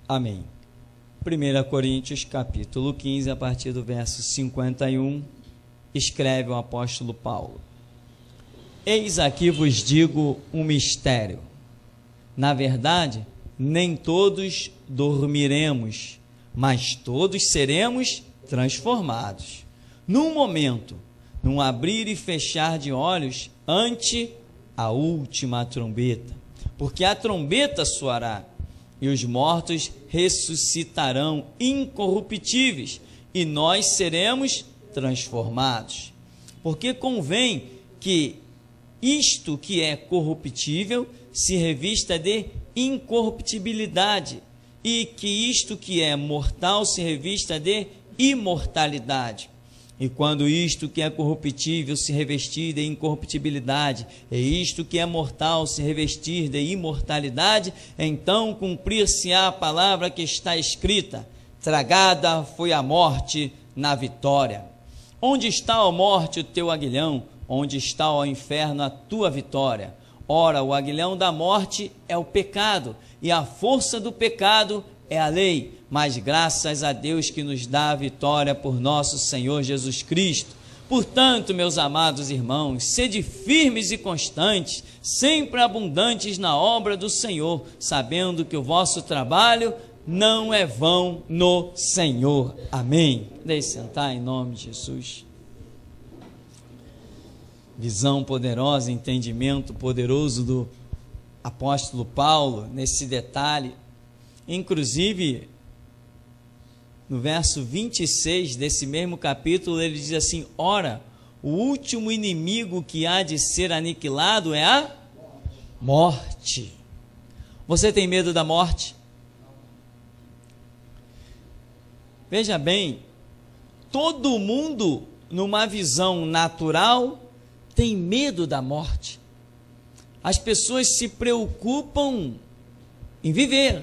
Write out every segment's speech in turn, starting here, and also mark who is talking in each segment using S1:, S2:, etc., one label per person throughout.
S1: Amém. 1 Coríntios capítulo 15, a partir do verso 51, escreve o apóstolo Paulo: Eis aqui vos digo um mistério. Na verdade, nem todos dormiremos, mas todos seremos transformados. Num momento, num abrir e fechar de olhos, ante a última trombeta. Porque a trombeta soará, e os mortos ressuscitarão incorruptíveis, e nós seremos transformados. Porque convém que isto que é corruptível se revista de incorruptibilidade, e que isto que é mortal se revista de imortalidade. E quando isto que é corruptível se revestir de incorruptibilidade, e isto que é mortal se revestir de imortalidade, então cumprir-se-á a palavra que está escrita: tragada foi a morte na vitória. Onde está, ó morte, o teu aguilhão? Onde está, ó inferno, a tua vitória? Ora, o aguilhão da morte é o pecado, e a força do pecado é a lei, mas graças a Deus que nos dá a vitória por nosso Senhor Jesus Cristo. Portanto, meus amados irmãos, sede firmes e constantes, sempre abundantes na obra do Senhor, sabendo que o vosso trabalho não é vão no Senhor. Amém. Deixe sentar em nome de Jesus. Visão poderosa, entendimento poderoso do apóstolo Paulo nesse detalhe. Inclusive, no verso 26 desse mesmo capítulo, ele diz assim: ora, o último inimigo que há de ser aniquilado é a morte. Você tem medo da morte? Veja bem, todo mundo, numa visão natural, tem medo da morte. As pessoas se preocupam em viver.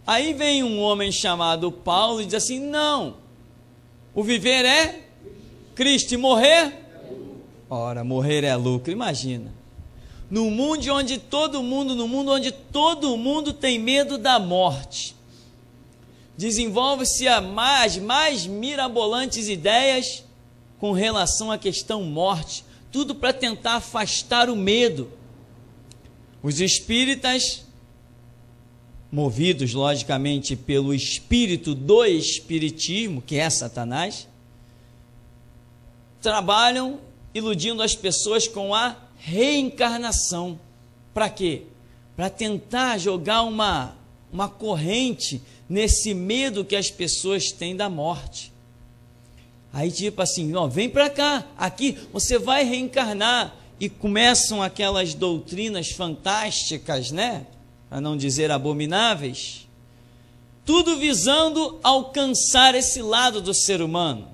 S1: Aí vem um homem chamado Paulo e diz assim: não, o viver é Cristo e morrer? Ora, morrer é lucro. Imagina, no mundo onde todo mundo tem medo da morte, desenvolve-se as mais mirabolantes ideias com relação à questão morte, tudo para tentar afastar o medo. Os espíritas, movidos logicamente pelo espírito do espiritismo, que é Satanás, trabalham iludindo as pessoas com a reencarnação. Para quê? Para tentar jogar uma corrente nesse medo que as pessoas têm da morte. Aí tipo assim, ó, vem para cá, aqui você vai reencarnar. E começam aquelas doutrinas fantásticas, né? Para não dizer abomináveis, tudo visando alcançar esse lado do ser humano.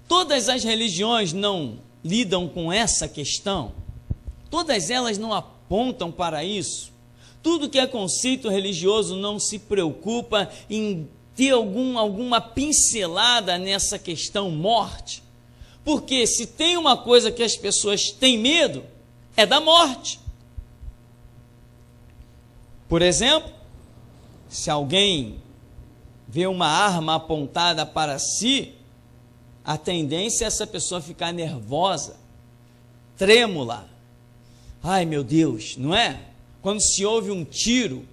S1: Todas as religiões não lidam com essa questão, todas elas não apontam para isso. Tudo que é conceito religioso não se preocupa em ter alguma pincelada nessa questão morte. Porque se tem uma coisa que as pessoas têm medo, é da morte. Por exemplo, se alguém vê uma arma apontada para si, a tendência é essa pessoa ficar nervosa, trêmula. Ai meu Deus, não é? Quando se ouve um tiro,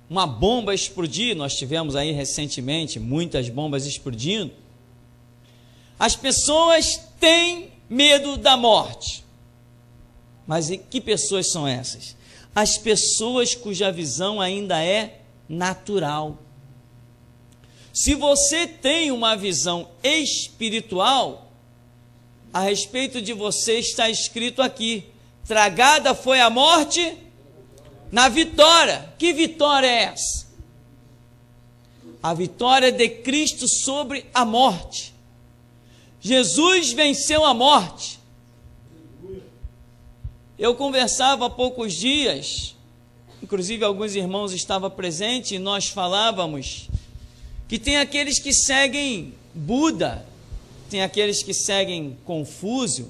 S1: uma bomba explodir, nós tivemos aí recentemente muitas bombas explodindo, as pessoas têm medo da morte. Mas que pessoas são essas? As pessoas cuja visão ainda é natural. Se você tem uma visão espiritual, a respeito de você está escrito aqui: tragada foi a morte na vitória. Que vitória é essa? A vitória de Cristo sobre a morte. Jesus venceu a morte. Eu conversava há poucos dias, inclusive alguns irmãos estavam presentes, e nós falávamos que tem aqueles que seguem Buda, tem aqueles que seguem Confúcio,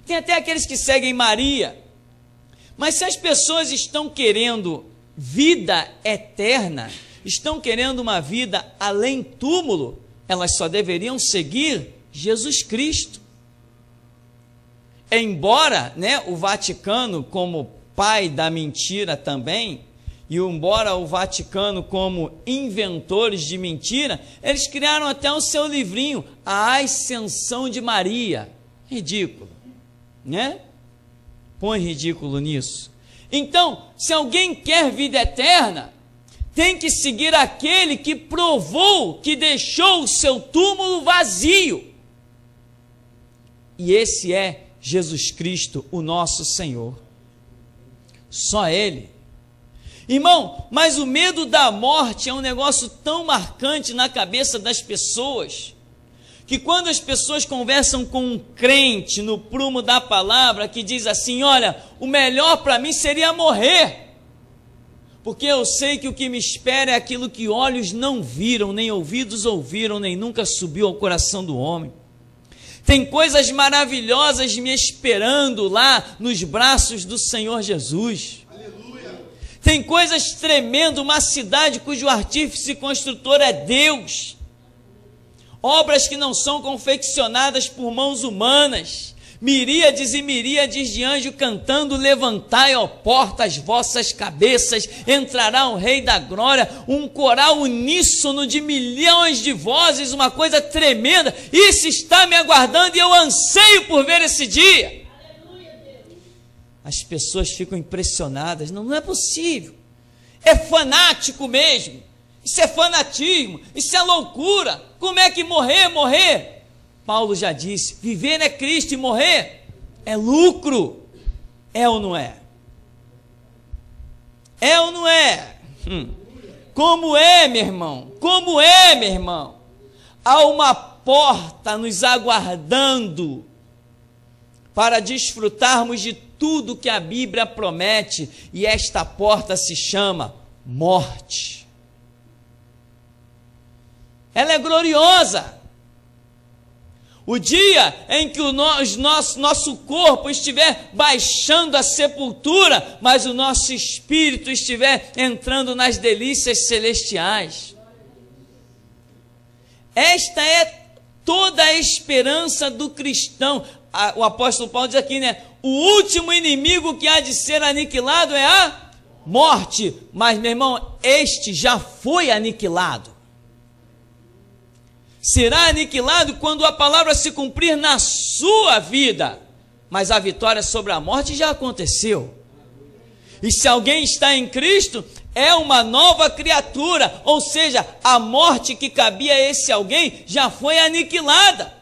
S1: tem até aqueles que seguem Maria, Mas se as pessoas estão querendo vida eterna, estão querendo uma vida além túmulo, elas só deveriam seguir Jesus Cristo. Embora, o Vaticano, como pai da mentira também, e embora o Vaticano como inventores de mentira, eles criaram até o seu livrinho, A Ascensão de Maria. Ridículo, Põe ridículo nisso. Então, se alguém quer vida eterna, tem que seguir aquele que provou que deixou o seu túmulo vazio. E esse é Jesus Cristo, o nosso Senhor. Só Ele. Irmão, mas o medo da morte é um negócio tão marcante na cabeça das pessoas, que quando as pessoas conversam com um crente no prumo da palavra, que diz assim: olha, o melhor para mim seria morrer, porque eu sei que o que me espera é aquilo que olhos não viram, nem ouvidos ouviram, nem nunca subiu ao coração do homem. Tem coisas maravilhosas me esperando lá nos braços do Senhor Jesus. Aleluia. Tem coisas tremendas, uma cidade cujo artífice e construtor é Deus. Obras que não são confeccionadas por mãos humanas. Miríades e miríades de anjos cantando: levantai, ó porta, as vossas cabeças, entrará o Rei da Glória. Um coral uníssono de milhões de vozes, uma coisa tremenda. Isso está me aguardando e eu anseio por ver esse dia. As pessoas ficam impressionadas. Não é possível. É fanático mesmo. Isso é fanatismo. Isso é loucura. Como é que morrer? Paulo já disse: viver é Cristo e morrer é lucro. É ou não é? É ou não é? Como é, meu irmão? Como é, meu irmão? Há uma porta nos aguardando para desfrutarmos de tudo que a Bíblia promete, e esta porta se chama morte. Ela é gloriosa. O dia em que o nosso corpo estiver baixando a sepultura, mas o nosso espírito estiver entrando nas delícias celestiais. Esta é toda a esperança do cristão. O apóstolo Paulo diz aqui, o último inimigo que há de ser aniquilado é a morte. Mas, meu irmão, este já foi aniquilado. Será aniquilado quando a palavra se cumprir na sua vida, mas a vitória sobre a morte já aconteceu. E se alguém está em Cristo, é uma nova criatura, ou seja, a morte que cabia a esse alguém já foi aniquilada,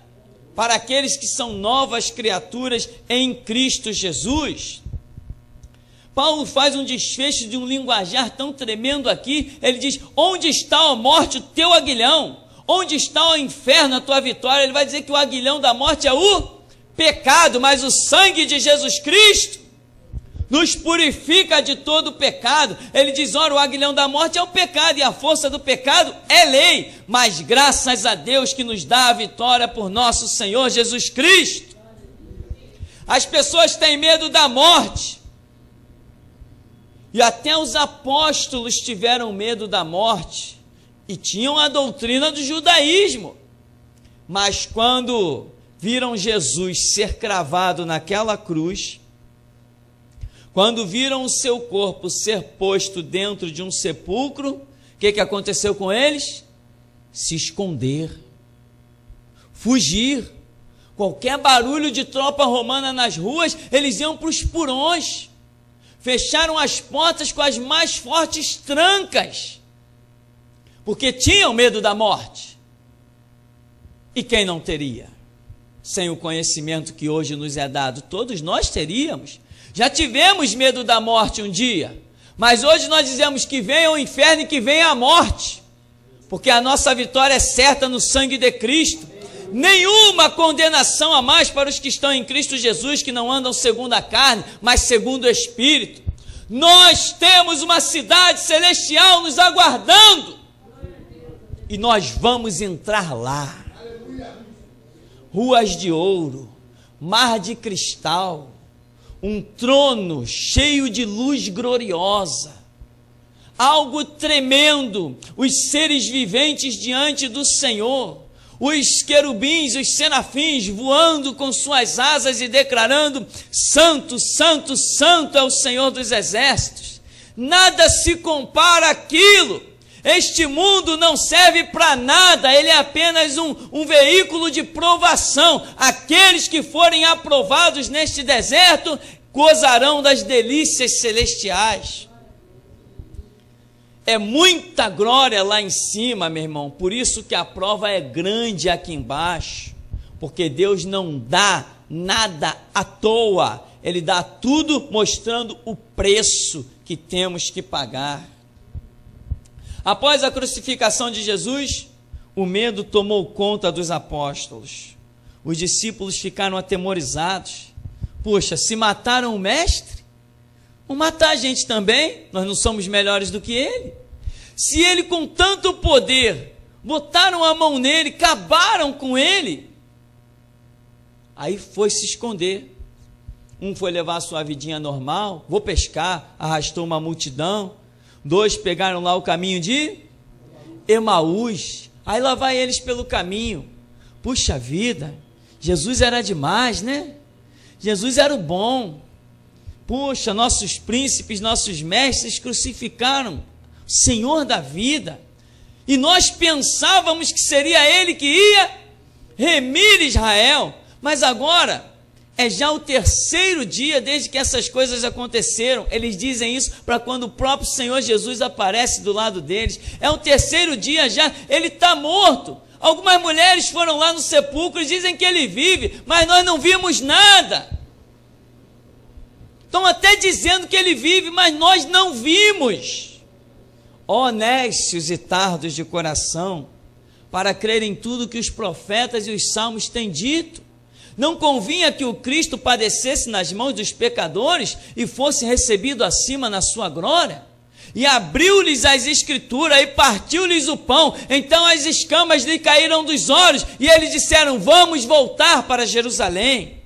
S1: para aqueles que são novas criaturas em Cristo Jesus. Paulo faz um desfecho de um linguajar tão tremendo aqui. Ele diz: onde está, a morte, o teu aguilhão? Onde está o inferno, a tua vitória? Ele vai dizer que o aguilhão da morte é o pecado, mas o sangue de Jesus Cristo nos purifica de todo o pecado. Ele diz: ora, o aguilhão da morte é o pecado, e a força do pecado é lei, mas graças a Deus que nos dá a vitória por nosso Senhor Jesus Cristo. As pessoas têm medo da morte, e até os apóstolos tiveram medo da morte, e tinham a doutrina do judaísmo, mas quando viram Jesus ser cravado naquela cruz, quando viram o seu corpo ser posto dentro de um sepulcro, o que aconteceu com eles? Se esconder, fugir. Qualquer barulho de tropa romana nas ruas, eles iam para os porões, fecharam as portas com as mais fortes trancas, porque tinham medo da morte. E quem não teria? Sem o conhecimento que hoje nos é dado, todos nós teríamos. Já tivemos medo da morte um dia, mas hoje nós dizemos que venha o inferno e que venha a morte, porque a nossa vitória é certa no sangue de Cristo. Nenhuma condenação a mais para os que estão em Cristo Jesus, que não andam segundo a carne, mas segundo o Espírito. Nós temos uma cidade celestial nos aguardando, e nós vamos entrar lá. Ruas de ouro, mar de cristal, um trono cheio de luz gloriosa, algo tremendo, os seres viventes diante do Senhor, os querubins, os serafins voando com suas asas e declarando: Santo, Santo, Santo é o Senhor dos exércitos. Nada se compara àquilo. Este mundo não serve para nada, ele é apenas um veículo de provação. Aqueles que forem aprovados neste deserto gozarão das delícias celestiais. É muita glória lá em cima, meu irmão, por isso que a prova é grande aqui embaixo, porque Deus não dá nada à toa, Ele dá tudo mostrando o preço que temos que pagar. Após a crucificação de Jesus, o medo tomou conta dos apóstolos. Os discípulos ficaram atemorizados. Poxa, se mataram o mestre, vão matar a gente também? Nós não somos melhores do que ele? Se ele com tanto poder, botaram a mão nele, acabaram com ele. Aí foi se esconder. Um foi levar a sua vidinha normal, vou pescar, arrastou uma multidão. 2 pegaram lá o caminho de Emaús. Aí lá vai eles pelo caminho. Puxa vida, Jesus era demais, né? Jesus era o bom. Puxa, nossos príncipes, nossos mestres crucificaram o Senhor da vida. E nós pensávamos que seria Ele que ia remir Israel. Mas agora é já o 3º dia desde que essas coisas aconteceram. Eles dizem isso para quando o próprio Senhor Jesus aparece do lado deles. É o 3º dia já, ele está morto. Algumas mulheres foram lá no sepulcro e dizem que ele vive, mas nós não vimos nada. Estão até dizendo que ele vive, mas nós não vimos. Ó nécios e tardos de coração, para crer em tudo que os profetas e os salmos têm dito. Não convinha que o Cristo padecesse nas mãos dos pecadores e fosse recebido acima na sua glória? E abriu-lhes as escrituras e partiu-lhes o pão. Então as escamas lhe caíram dos olhos e eles disseram: vamos voltar para Jerusalém.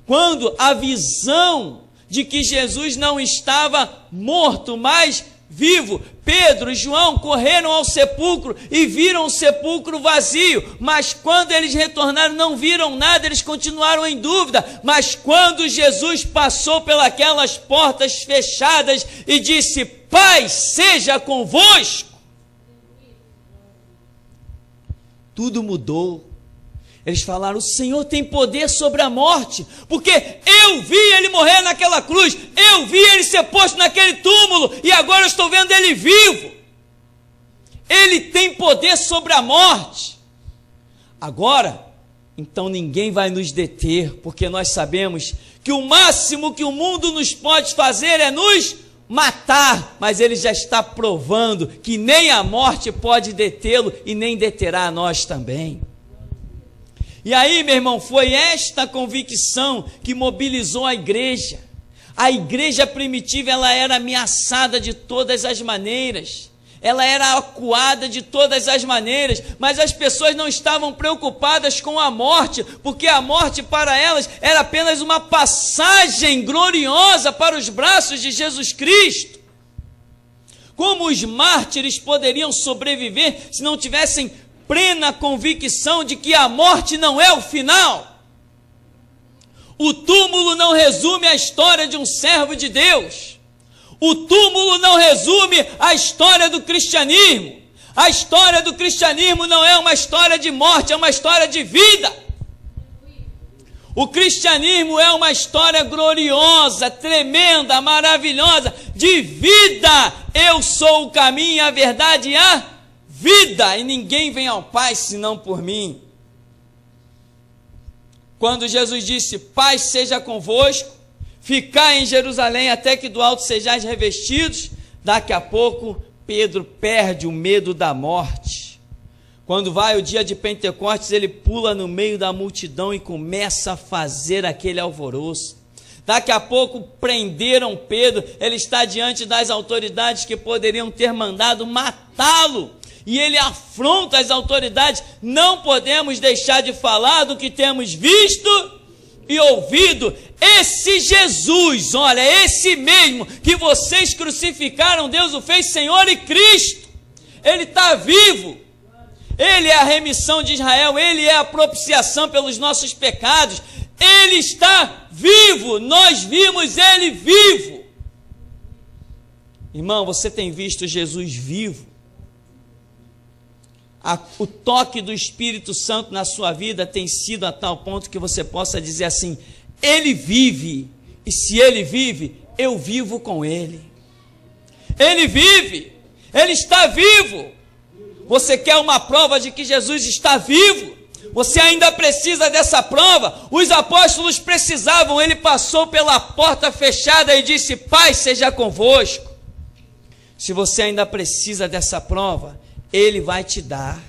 S1: Quando a visão de que Jesus não estava morto, mas vivo, Pedro e João correram ao sepulcro e viram o sepulcro vazio, mas quando eles retornaram não viram nada, eles continuaram em dúvida. Mas quando Jesus passou pelas portas fechadas e disse: paz seja convosco, tudo mudou. Eles falaram: o Senhor tem poder sobre a morte, porque eu vi ele morrer naquela cruz, eu vi ele ser posto naquele túmulo, e agora eu estou vendo ele vivo. Ele tem poder sobre a morte. Agora, então ninguém vai nos deter, porque nós sabemos que o máximo que o mundo nos pode fazer é nos matar, mas ele já está provando que nem a morte pode detê-lo e nem deterá a nós também. E aí, meu irmão, foi esta convicção que mobilizou a igreja. A igreja primitiva, ela era ameaçada de todas as maneiras, ela era acuada de todas as maneiras, mas as pessoas não estavam preocupadas com a morte, porque a morte para elas era apenas uma passagem gloriosa para os braços de Jesus Cristo. Como os mártires poderiam sobreviver se não tivessem plena convicção de que a morte não é o final? O túmulo não resume a história de um servo de Deus. O túmulo não resume a história do cristianismo. A história do cristianismo não é uma história de morte, é uma história de vida. O cristianismo é uma história gloriosa, tremenda, maravilhosa, de vida. Eu sou o caminho, a verdade e a vida, e ninguém vem ao Pai senão por mim. Quando Jesus disse: paz seja convosco, ficai em Jerusalém até que do alto sejais revestidos, daqui a pouco Pedro perde o medo da morte. Quando vai o dia de Pentecostes, ele pula no meio da multidão e começa a fazer aquele alvoroço. Daqui a pouco prenderam Pedro, ele está diante das autoridades que poderiam ter mandado matá-lo. E ele afronta as autoridades: não podemos deixar de falar do que temos visto e ouvido. esse Jesus, olha, esse mesmo que vocês crucificaram, Deus o fez Senhor e Cristo. Ele está vivo. Ele é a remissão de Israel, Ele é a propiciação pelos nossos pecados. Ele está vivo, nós vimos Ele vivo. Irmão, você tem visto Jesus vivo? O toque do Espírito Santo na sua vida tem sido a tal ponto que você possa dizer assim: Ele vive, e se Ele vive, eu vivo com Ele. Ele vive, Ele está vivo. Você quer uma prova de que Jesus está vivo? Você ainda precisa dessa prova? Os apóstolos precisavam. Ele passou pela porta fechada e disse: Pai, seja convosco. Se você ainda precisa dessa prova, Ele vai te dar.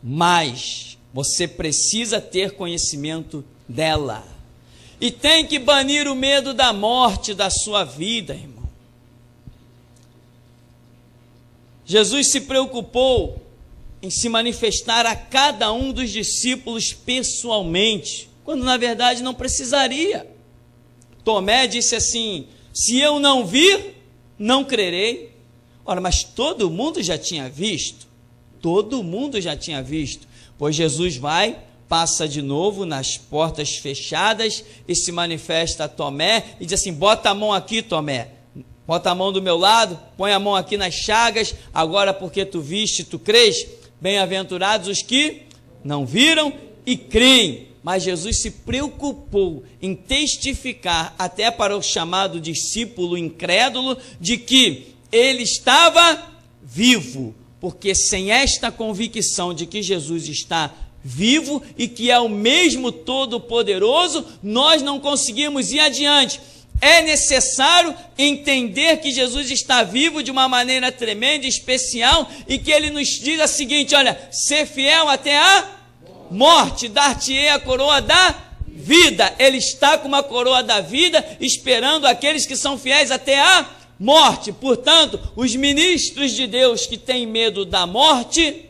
S1: Mas você precisa ter conhecimento dela. E tem que banir o medo da morte da sua vida, irmão. Jesus se preocupou em se manifestar a cada um dos discípulos pessoalmente, quando na verdade não precisaria. Tomé disse assim: se eu não vir, não crerei. Ora, mas todo mundo já tinha visto. Todo mundo já tinha visto. Pois Jesus vai, passa de novo nas portas fechadas e se manifesta a Tomé e diz assim: bota a mão aqui, Tomé. Bota a mão do meu lado, põe a mão aqui nas chagas, agora porque tu viste, tu crês? Bem-aventurados os que não viram e creem. Mas Jesus se preocupou em testificar até para o chamado discípulo incrédulo de que ele estava vivo, porque sem esta convicção de que Jesus está vivo e que é o mesmo Todo-Poderoso, nós não conseguimos ir adiante. É necessário entender que Jesus está vivo de uma maneira tremenda, especial, e que Ele nos diz a seguinte: olha, ser fiel até a morte, dar-te-ei a coroa da vida. Ele está com uma coroa da vida, esperando aqueles que são fiéis até a morte. Portanto, os ministros de Deus que têm medo da morte,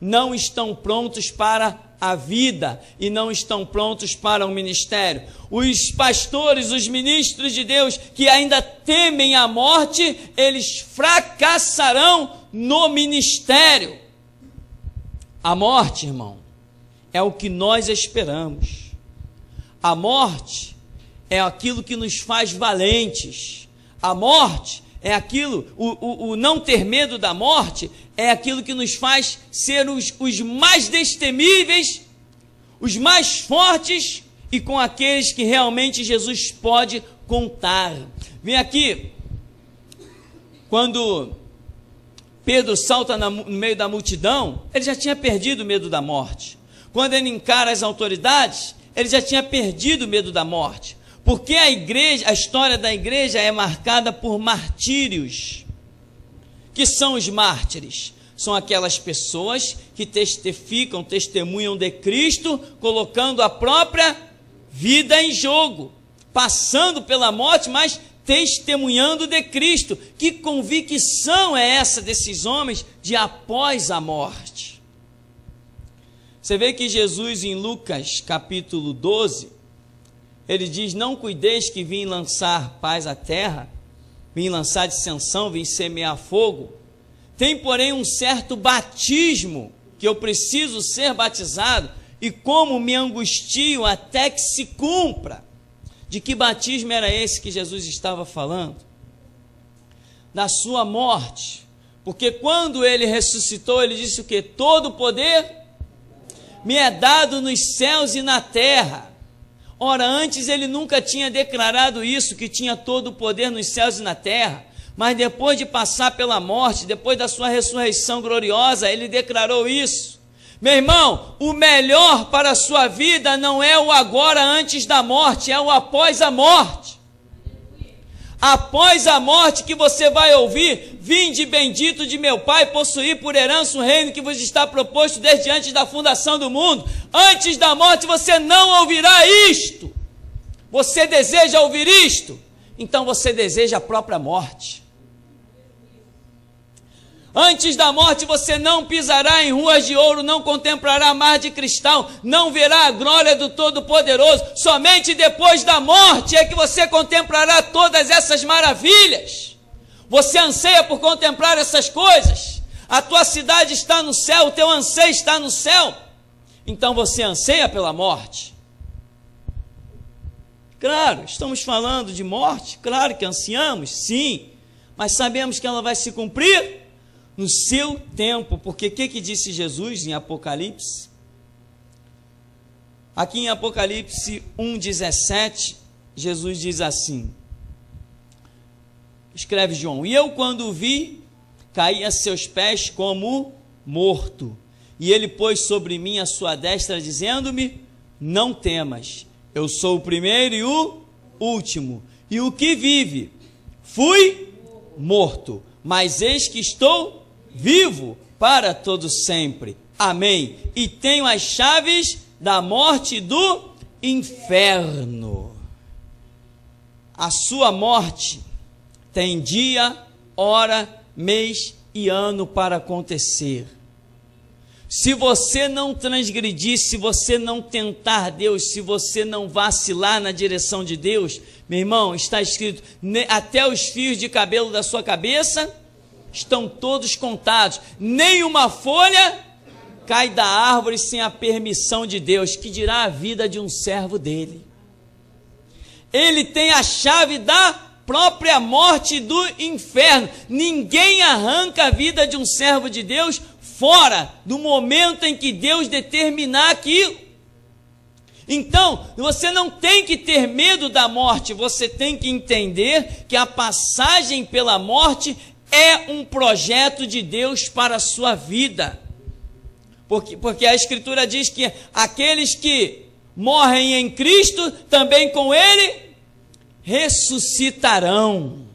S1: não estão prontos para a vida e não estão prontos para o ministério. Os pastores, os ministros de Deus que ainda temem a morte, eles fracassarão no ministério. A morte, irmão, é o que nós esperamos. A morte é aquilo que nos faz valentes. A morte é aquilo, o não ter medo da morte é aquilo que nos faz ser os mais destemíveis, os mais fortes e com aqueles que realmente Jesus pode contar. Vem aqui, quando Pedro salta no meio da multidão, ele já tinha perdido o medo da morte. Quando ele encara as autoridades, ele já tinha perdido o medo da morte. Porque a história da igreja é marcada por martírios. Que são os mártires? São aquelas pessoas que testificam, testemunham de Cristo, colocando a própria vida em jogo, passando pela morte, mas testemunhando de Cristo. Que convicção é essa desses homens de após a morte? Você vê que Jesus, em Lucas capítulo 12, ele diz: não cuideis que vim lançar paz à terra, vim lançar dissensão, vim semear fogo. Tem, porém, um certo batismo que eu preciso ser batizado, e como me angustio até que se cumpra. De que batismo era esse que Jesus estava falando? Da sua morte. Porque quando ele ressuscitou, ele disse o quê? Todo o poder me é dado nos céus e na terra. Ora, antes ele nunca tinha declarado isso, que tinha todo o poder nos céus e na terra. Mas depois de passar pela morte, depois da sua ressurreição gloriosa, ele declarou isso. Meu irmão, o melhor para a sua vida não é o agora antes da morte, é o após a morte. Após a morte que você vai ouvir: vinde bendito de meu Pai, possuir por herança o reino que vos está proposto desde antes da fundação do mundo. Antes da morte você não ouvirá isto. Você deseja ouvir isto? Então você deseja a própria morte. Antes da morte você não pisará em ruas de ouro, não contemplará mar de cristal, não verá a glória do Todo-Poderoso. Somente depois da morte é que você contemplará todas essas maravilhas. Você anseia por contemplar essas coisas? A tua cidade está no céu, o teu anseio está no céu. Então você anseia pela morte? Claro, estamos falando de morte, claro que ansiamos, sim, mas sabemos que ela vai se cumprir no seu tempo, porque o que disse Jesus em Apocalipse? Aqui em Apocalipse 1,17, Jesus diz assim, escreve João, e eu quando o vi, caí a seus pés como morto, e ele pôs sobre mim a sua destra, dizendo-me, não temas, eu sou o primeiro e o último, e o que vive, fui morto, mas eis que estou vivo para todo sempre, amém, e tenho as chaves da morte e do inferno. A sua morte tem dia, hora, mês e ano para acontecer. Se você não transgredir, se você não tentar Deus, se você não vacilar na direção de Deus, meu irmão, está escrito, até os fios de cabelo da sua cabeça estão todos contados, nem uma folha cai da árvore sem a permissão de Deus, que dirá a vida de um servo dele. Ele tem a chave da própria morte do inferno. Ninguém arranca a vida de um servo de Deus fora do momento em que Deus determinar aquilo. Então, você não tem que ter medo da morte, você tem que entender que a passagem pela morte é um projeto de Deus para a sua vida. Porque a Escritura diz que aqueles que morrem em Cristo, também com Ele ressuscitarão.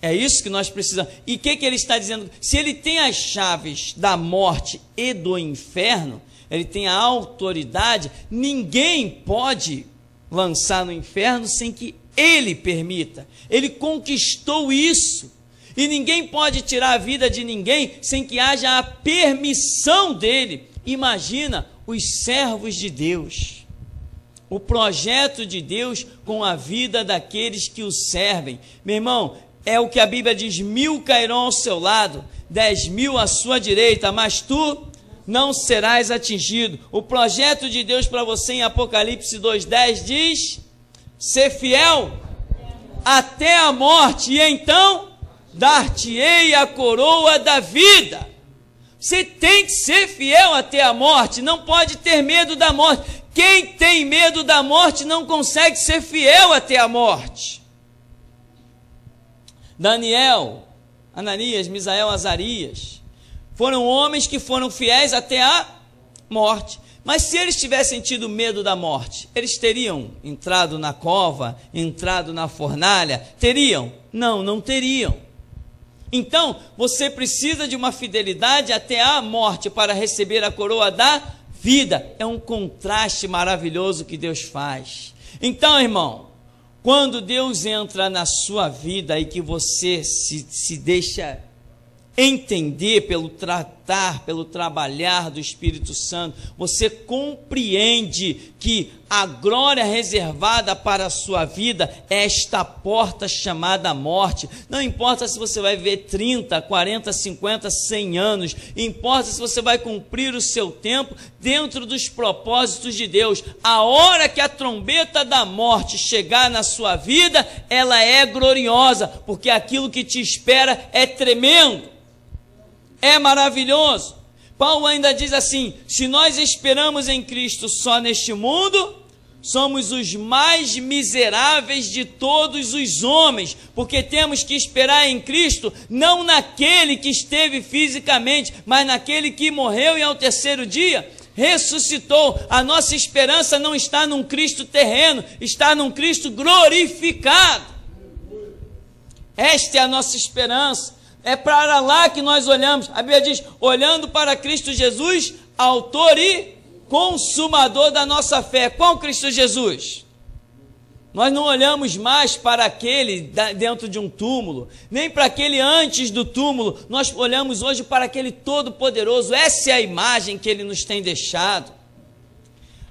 S1: É isso que nós precisamos. E o que ele está dizendo? Se ele tem as chaves da morte e do inferno, ele tem a autoridade, ninguém pode lançar no inferno sem que ele permita. Ele conquistou isso. E ninguém pode tirar a vida de ninguém sem que haja a permissão dele. Imagina os servos de Deus, o projeto de Deus com a vida daqueles que o servem. Meu irmão, é o que a Bíblia diz, 1000 cairão ao seu lado, 10.000 à sua direita, mas tu não serás atingido. O projeto de Deus para você em Apocalipse 2,10 diz, ser fiel até a morte, e então dar-te-ei a coroa da vida. Você tem que ser fiel até a morte, não pode ter medo da morte. Quem tem medo da morte não consegue ser fiel até a morte. Daniel, Ananias, Misael, Azarias foram homens que foram fiéis até a morte. Mas se eles tivessem tido medo da morte, eles teriam entrado na cova, entrado na fornalha? Teriam? Não, não teriam. Então, você precisa de uma fidelidade até a morte para receber a coroa da vida. É um contraste maravilhoso que Deus faz. Então, irmão, quando Deus entra na sua vida e que você se deixa entender pelo tratar, pelo trabalhar do Espírito Santo, você compreende que a glória reservada para a sua vida é esta porta chamada morte. Não importa se você vai viver 30, 40, 50, 100 anos, importa se você vai cumprir o seu tempo dentro dos propósitos de Deus. A hora que a trombeta da morte chegar na sua vida, ela é gloriosa, porque aquilo que te espera é tremendo. É maravilhoso. Paulo ainda diz assim, se nós esperamos em Cristo só neste mundo, somos os mais miseráveis de todos os homens, porque temos que esperar em Cristo, não naquele que esteve fisicamente, mas naquele que morreu e ao terceiro dia ressuscitou. A nossa esperança não está num Cristo terreno, está num Cristo glorificado. Esta é a nossa esperança. É para lá que nós olhamos. A Bíblia diz, olhando para Cristo Jesus, autor e consumador da nossa fé. Qual Cristo Jesus? Nós não olhamos mais para aquele dentro de um túmulo, nem para aquele antes do túmulo. Nós olhamos hoje para aquele Todo-Poderoso. Essa é a imagem que ele nos tem deixado.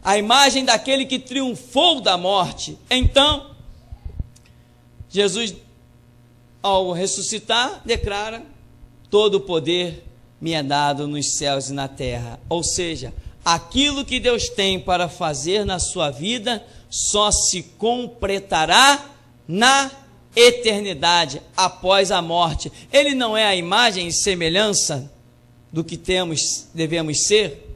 S1: A imagem daquele que triunfou da morte. Então, Jesus, ao ressuscitar, declara: todo o poder me é dado nos céus e na terra. Ou seja, aquilo que Deus tem para fazer na sua vida só se completará na eternidade, após a morte. Ele não é a imagem e semelhança do que devemos ser?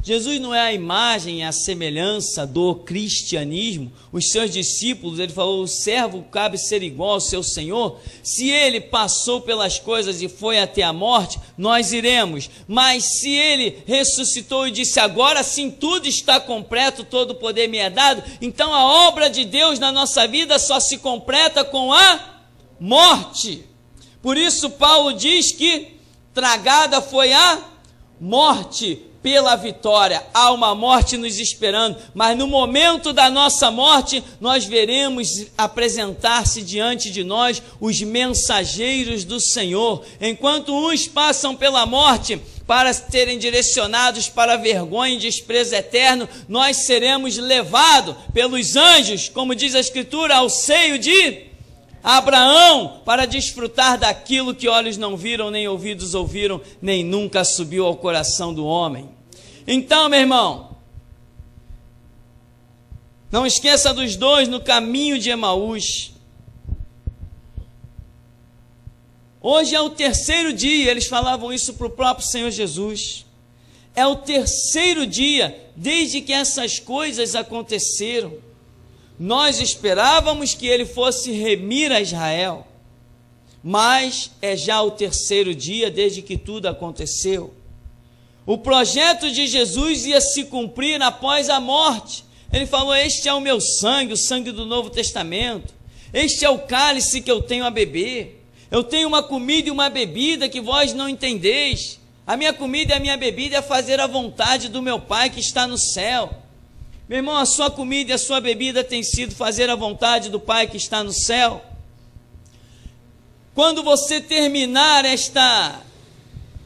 S1: Jesus não é a imagem e a semelhança do cristianismo? Os seus discípulos, ele falou: o servo cabe ser igual ao seu senhor. Se ele passou pelas coisas e foi até a morte, nós iremos. Mas se ele ressuscitou e disse: agora sim tudo está completo, todo o poder me é dado, então a obra de Deus na nossa vida só se completa com a morte. Por isso Paulo diz que tragada foi a morte pela vitória. Há uma morte nos esperando, mas no momento da nossa morte, nós veremos apresentar-se diante de nós os mensageiros do Senhor. Enquanto uns passam pela morte para serem direcionados para a vergonha e desprezo eterno, nós seremos levados pelos anjos, como diz a Escritura, ao seio de Abraão, para desfrutar daquilo que olhos não viram, nem ouvidos ouviram, nem nunca subiu ao coração do homem. Então, meu irmão, não esqueça dos dois no caminho de Emaús. Hoje é o terceiro dia, eles falavam isso para o próprio Senhor Jesus. É o terceiro dia desde que essas coisas aconteceram. Nós esperávamos que ele fosse remir a Israel, mas é já o terceiro dia desde que tudo aconteceu. O projeto de Jesus ia se cumprir após a morte. Ele falou: este é o meu sangue, o sangue do Novo Testamento. Este é o cálice que eu tenho a beber. Eu tenho uma comida e uma bebida que vós não entendeis. A minha comida e a minha bebida é fazer a vontade do meu Pai que está no céu. Meu irmão, a sua comida e a sua bebida tem sido fazer a vontade do Pai que está no céu. Quando você terminar esta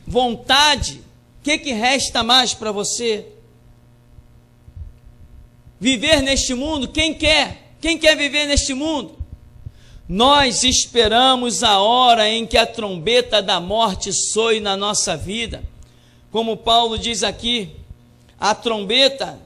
S1: vontade, o que resta mais para você? Viver neste mundo? Quem quer? Quem quer viver neste mundo? Nós esperamos a hora em que a trombeta da morte soe na nossa vida. Como Paulo diz aqui, a trombeta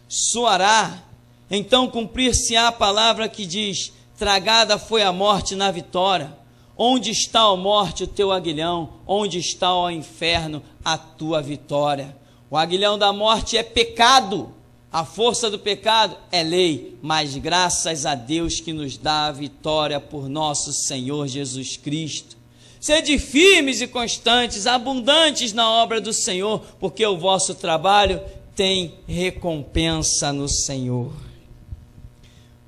S1: soará, então cumprir-se-á a palavra que diz: tragada foi a morte na vitória. Onde está, ó morte, o teu aguilhão? Onde está, ó inferno, a tua vitória? O aguilhão da morte é pecado, a força do pecado é lei, mas graças a Deus que nos dá a vitória por nosso Senhor Jesus Cristo. Sede firmes e constantes, abundantes na obra do Senhor, porque o vosso trabalho tem recompensa no Senhor.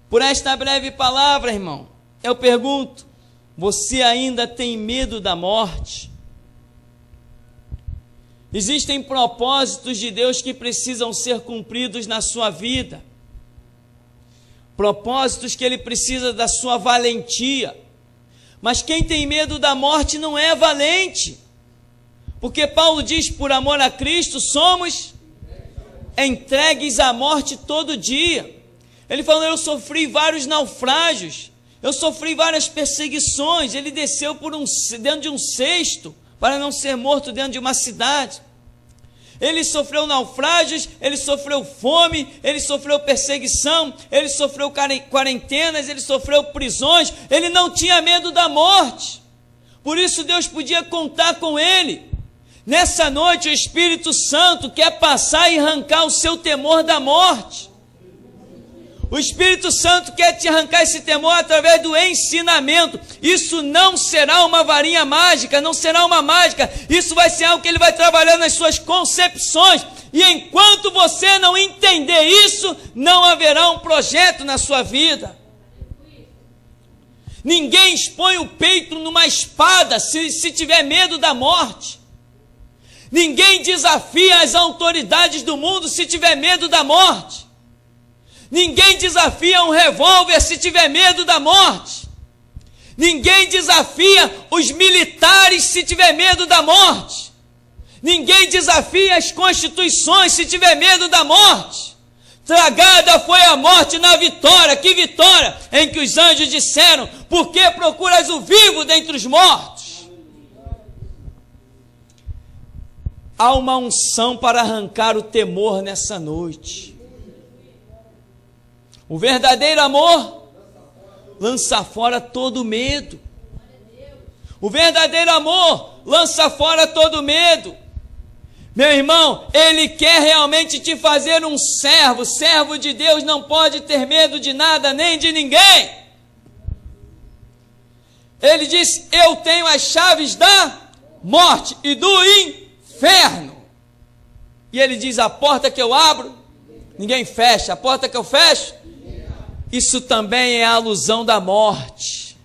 S1: Por esta breve palavra, irmão, eu pergunto: você ainda tem medo da morte? Existem propósitos de Deus que precisam ser cumpridos na sua vida, propósitos que Ele precisa da sua valentia, mas quem tem medo da morte não é valente, porque Paulo diz: por amor a Cristo somos entregues à morte todo dia. Ele falou: eu sofri vários naufrágios, eu sofri várias perseguições. Ele desceu dentro de um cesto para não ser morto dentro de uma cidade. Ele sofreu naufrágios, ele sofreu fome, ele sofreu perseguição, ele sofreu quarentenas, ele sofreu prisões. Ele não tinha medo da morte. Por isso Deus podia contar com ele. Nessa noite o Espírito Santo quer passar e arrancar o seu temor da morte. O Espírito Santo quer te arrancar esse temor através do ensinamento. Isso não será uma varinha mágica, não será uma mágica. Isso vai ser algo que Ele vai trabalhar nas suas concepções. E enquanto você não entender isso, não haverá um projeto na sua vida. Ninguém expõe o peito numa espada se tiver medo da morte. Ninguém desafia as autoridades do mundo se tiver medo da morte. Ninguém desafia um revólver se tiver medo da morte. Ninguém desafia os militares se tiver medo da morte. Ninguém desafia as constituições se tiver medo da morte. Tragada foi a morte na vitória. Que vitória? Em que os anjos disseram: por que procuras o vivo dentre os mortos? Há uma unção para arrancar o temor nessa noite. O verdadeiro amor lança fora todo medo. O verdadeiro amor lança fora todo medo. Meu irmão, Ele quer realmente te fazer um servo. Servo de Deus não pode ter medo de nada nem de ninguém. Ele diz: eu tenho as chaves da morte e do inferno. E Ele diz: a porta que eu abro, ninguém fecha. A porta que eu fecho, isso também é a alusão da morte.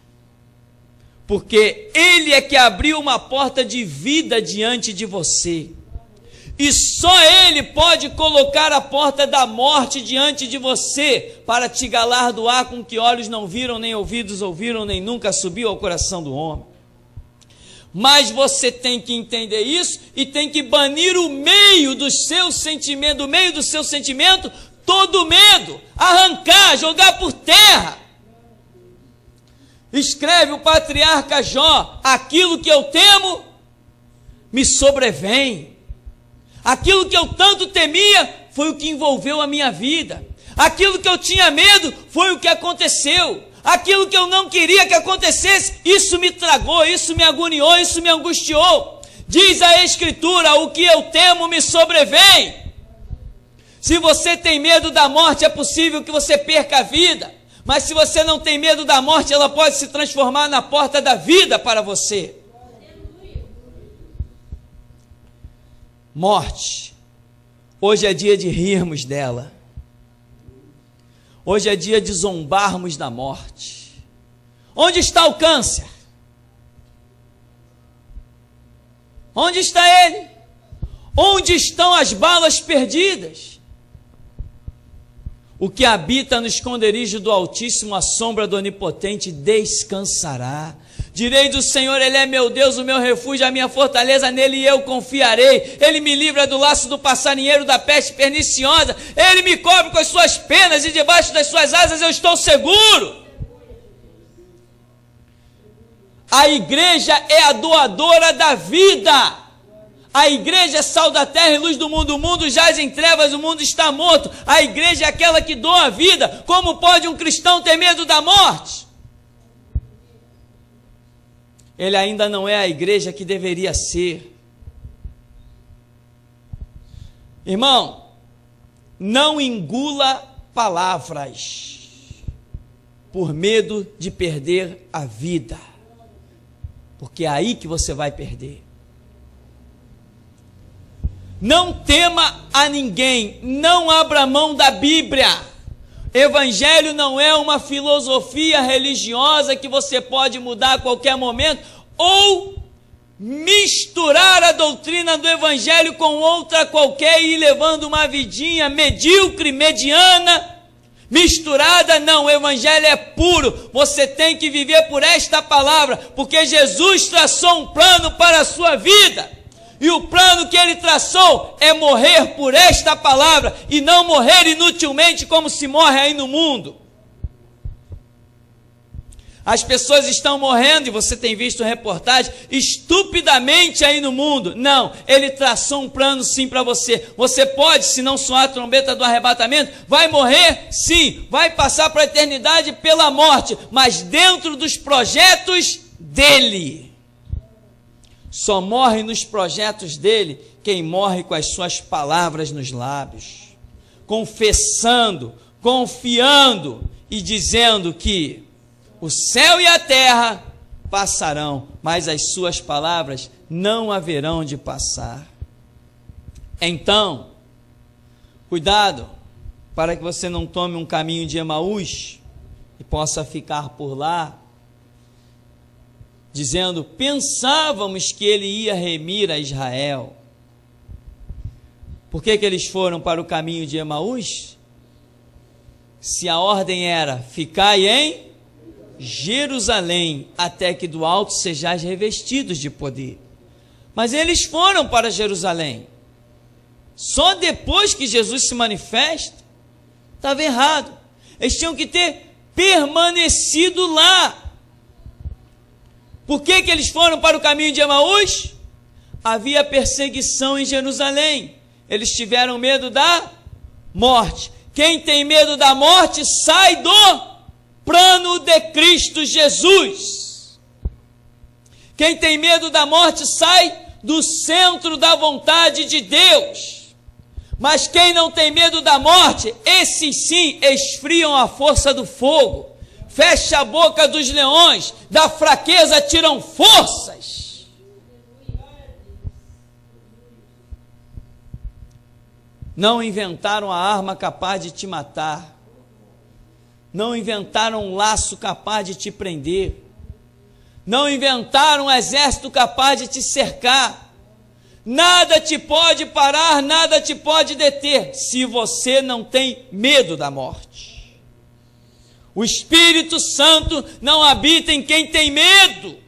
S1: Porque Ele é que abriu uma porta de vida diante de você. E só Ele pode colocar a porta da morte diante de você, para te galardoar com que olhos não viram, nem ouvidos ouviram, nem nunca subiu ao coração do homem. Mas você tem que entender isso e tem que banir o meio do seu sentimento, do meio do seu sentimento, todo medo, arrancar, jogar por terra. Escreve o patriarca Jó: aquilo que eu temo me sobrevém. Aquilo que eu tanto temia foi o que envolveu a minha vida. Aquilo que eu tinha medo foi o que aconteceu. Aquilo que eu não queria que acontecesse, isso me tragou, isso me agoniou, isso me angustiou. Diz a Escritura: o que eu temo me sobrevém. Se você tem medo da morte, é possível que você perca a vida. Mas se você não tem medo da morte, ela pode se transformar na porta da vida para você. Morte, hoje é dia de rirmos dela. Hoje é dia de zombarmos da morte. Onde está o câncer? Onde está ele? Onde estão as balas perdidas? O que habita no esconderijo do Altíssimo, a sombra do Onipotente descansará. Direi do Senhor: Ele é meu Deus, o meu refúgio, a minha fortaleza, nele eu confiarei. Ele me livra do laço do passarinheiro, da peste perniciosa. Ele me cobre com as suas penas e debaixo das suas asas eu estou seguro. A igreja é a doadora da vida. A igreja é sal da terra e luz do mundo. O mundo jaz em trevas, o mundo está morto. A igreja é aquela que doa a vida. Como pode um cristão ter medo da morte? Ele ainda não é a igreja que deveria ser. Irmão, não engula palavras por medo de perder a vida, porque é aí que você vai perder. Não tema a ninguém, não abra mão da Bíblia. Evangelho não é uma filosofia religiosa que você pode mudar a qualquer momento ou misturar a doutrina do Evangelho com outra qualquer e ir levando uma vidinha medíocre, mediana, misturada. Não, o Evangelho é puro. Você tem que viver por esta palavra, porque Jesus traçou um plano para a sua vida. E o plano que Ele traçou é morrer por esta palavra e não morrer inutilmente como se morre aí no mundo. As pessoas estão morrendo, e você tem visto reportagens, estupidamente aí no mundo. Não, Ele traçou um plano sim para você. Você pode, se não soar a trombeta do arrebatamento, vai morrer sim, vai passar para a eternidade pela morte, mas dentro dos projetos dEle. Só morre nos projetos dEle quem morre com as suas palavras nos lábios, confessando, confiando e dizendo que o céu e a terra passarão, mas as suas palavras não haverão de passar. Então, cuidado para que você não tome um caminho de Emaús e possa ficar por lá, dizendo: pensávamos que ele ia remir a Israel. Por que eles foram para o caminho de Emaús? se a ordem era: ficai em Jerusalém, até que do alto sejais revestidos de poder. Mas eles foram para Jerusalém. Só depois que Jesus se manifesta. Estava errado. Eles tinham que ter permanecido lá. Por que eles foram para o caminho de Emaús? Havia perseguição em Jerusalém. Eles tiveram medo da morte. Quem tem medo da morte sai do plano de Cristo Jesus. Quem tem medo da morte sai do centro da vontade de Deus. Mas quem não tem medo da morte, esses sim esfriam a força do fogo, fecha a boca dos leões, da fraqueza tiram forças. Não inventaram a arma capaz de te matar, não inventaram um laço capaz de te prender, não inventaram um exército capaz de te cercar. Nada te pode parar, nada te pode deter, se você não tem medo da morte. O Espírito Santo não habita em quem tem medo.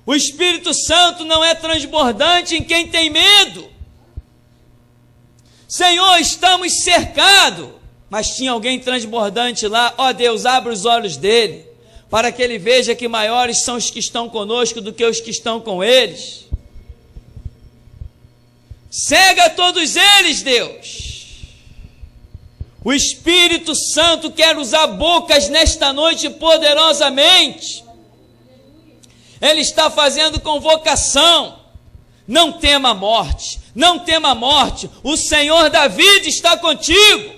S1: O Espírito Santo não é transbordante em quem tem medo. Senhor, estamos cercados. Mas tinha alguém transbordante lá. Ó Deus, abre os olhos dele, para que ele veja que maiores são os que estão conosco do que os que estão com eles. Cega todos eles, Deus. O Espírito Santo quer usar bocas nesta noite poderosamente. Ele está fazendo convocação. Não tema a morte, não tema a morte. O Senhor da vida está contigo.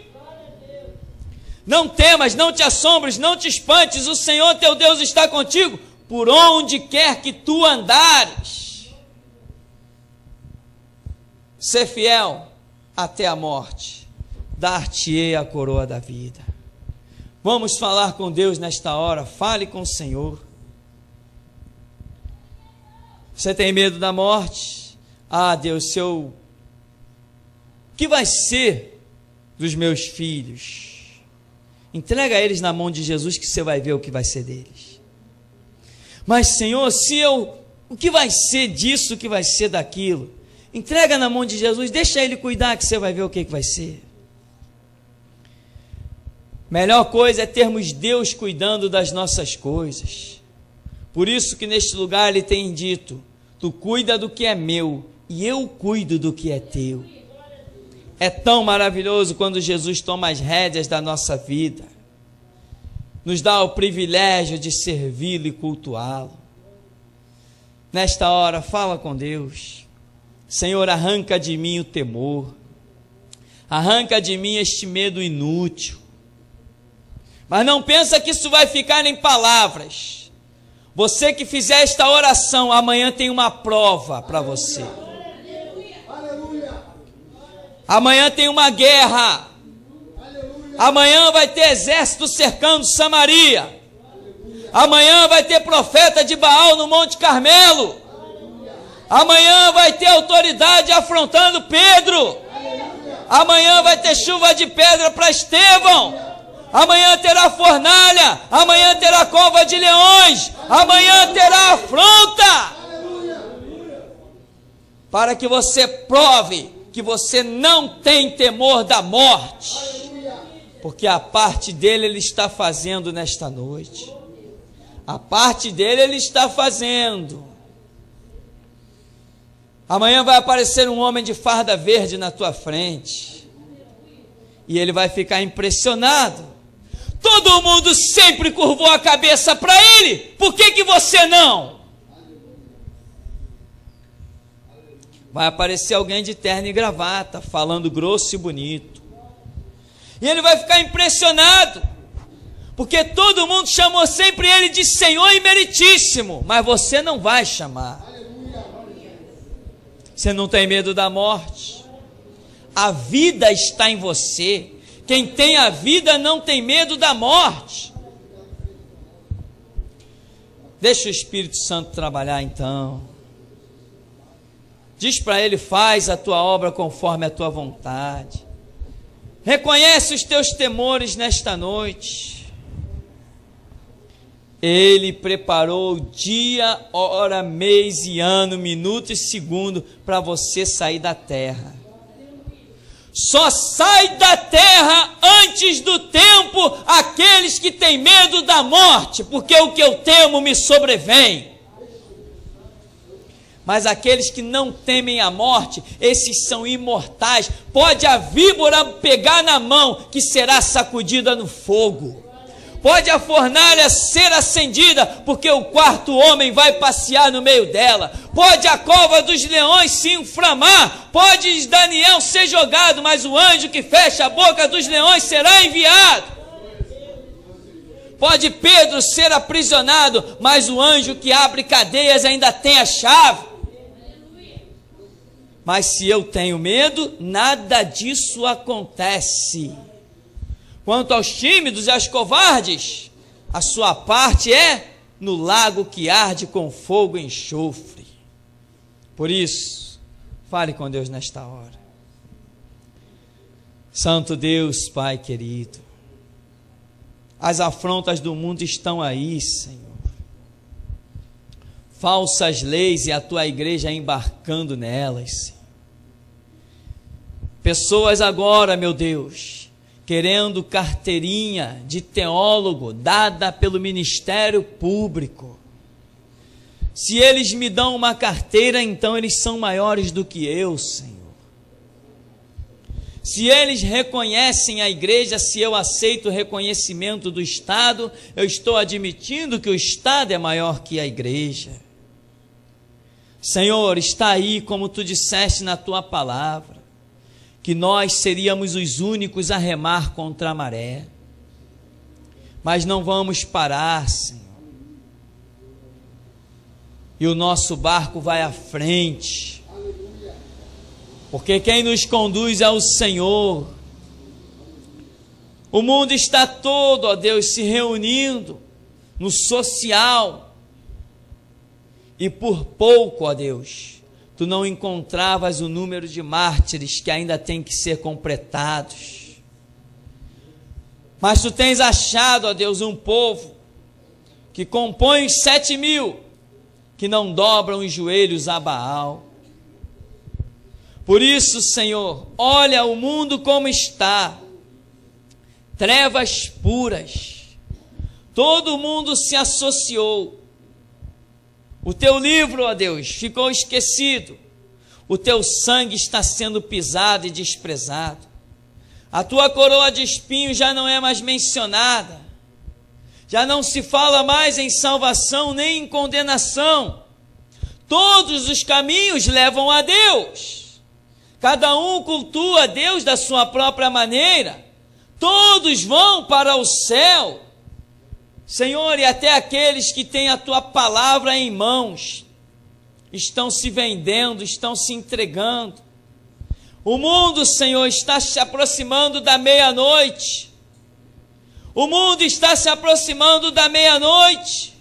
S1: Não temas, não te assombres, não te espantes. O Senhor teu Deus está contigo por onde quer que tu andares. Ser fiel até a morte, dar-te-ei a coroa da vida. Vamos falar com Deus nesta hora. Fale com o Senhor. Você tem medo da morte? Ah, Deus, o que vai ser dos meus filhos? Entrega eles na mão de Jesus, que você vai ver o que vai ser deles. Mas, Senhor, o que vai ser disso, o que vai ser daquilo? Entrega na mão de Jesus, deixa Ele cuidar, que você vai ver o que vai ser. Melhor coisa é termos Deus cuidando das nossas coisas. Por isso que neste lugar Ele tem dito: tu cuida do que é meu, e eu cuido do que é teu. É tão maravilhoso quando Jesus toma as rédeas da nossa vida, nos dá o privilégio de servi-lo e cultuá-lo. Nesta hora, fala com Deus. Senhor, arranca de mim o temor, arranca de mim este medo inútil. Mas não pensa que isso vai ficar em palavras. Você que fizer esta oração, amanhã tem uma prova para você. Amanhã tem uma guerra. Amanhã vai ter exército cercando Samaria. Amanhã vai ter profeta de Baal no Monte Carmelo. Amanhã vai ter autoridade afrontando Pedro. Amanhã vai ter chuva de pedra para Estevão. Amanhã terá fornalha. Amanhã terá cova de leões. Amanhã terá afronta. Para que você prove que você não tem temor da morte. Porque a parte dele Ele está fazendo nesta noite. A parte dele Ele está fazendo. Amanhã vai aparecer um homem de farda verde na tua frente. E ele vai ficar impressionado. Todo mundo sempre curvou a cabeça para ele. Por que você não? Vai aparecer alguém de terno e gravata, falando grosso e bonito. E ele vai ficar impressionado. Porque todo mundo chamou sempre ele de Senhor e Meritíssimo. Mas você não vai chamar. Você não tem medo da morte. A vida está em você. Quem tem a vida não tem medo da morte. Deixa o Espírito Santo trabalhar então. Diz para ele: faz a tua obra conforme a tua vontade. Reconhece os teus temores nesta noite. Ele preparou dia, hora, mês e ano, minuto e segundo para você sair da terra. Só sai da terra antes do tempo aqueles que têm medo da morte, porque o que eu temo me sobrevém. Mas aqueles que não temem a morte, esses são imortais. Pode a víbora pegar na mão, que será sacudida no fogo. Pode a fornalha ser acendida, porque o quarto homem vai passear no meio dela. Pode a cova dos leões se inflamar. Pode Daniel ser jogado, mas o anjo que fecha a boca dos leões será enviado. Pode Pedro ser aprisionado, mas o anjo que abre cadeias ainda tem a chave. Mas se eu tenho medo, nada disso acontece. Quanto aos tímidos e aos covardes, a sua parte é no lago que arde com fogo e enxofre. Por isso, fale com Deus nesta hora. Santo Deus, Pai querido, as afrontas do mundo estão aí, Senhor. Falsas leis e a tua igreja embarcando nelas, Senhor. Pessoas agora, meu Deus, querendo carteirinha de teólogo dada pelo Ministério Público. Se eles me dão uma carteira, então eles são maiores do que eu, Senhor. Se eles reconhecem a igreja, se eu aceito o reconhecimento do Estado, eu estou admitindo que o Estado é maior que a igreja. Senhor, está aí, como tu disseste na tua palavra, que nós seríamos os únicos a remar contra a maré. Mas não vamos parar, Senhor. E o nosso barco vai à frente. Porque quem nos conduz é o Senhor. O mundo está todo, ó Deus, se reunindo no social. E por pouco, ó Deus, tu não encontravas o número de mártires que ainda tem que ser completados. Mas tu tens achado, ó Deus, um povo que compõe os 7.000, que não dobram os joelhos a Baal. Por isso, Senhor, olha o mundo como está, trevas puras, todo mundo se associou. O teu livro, ó Deus, ficou esquecido. O teu sangue está sendo pisado e desprezado. A tua coroa de espinhos já não é mais mencionada. Já não se fala mais em salvação nem em condenação. Todos os caminhos levam a Deus. Cada um cultua a Deus da sua própria maneira. Todos vão para o céu. Senhor, e até aqueles que têm a tua palavra em mãos, estão se vendendo, estão se entregando. O mundo, Senhor, está se aproximando da meia-noite. O mundo está se aproximando da meia-noite.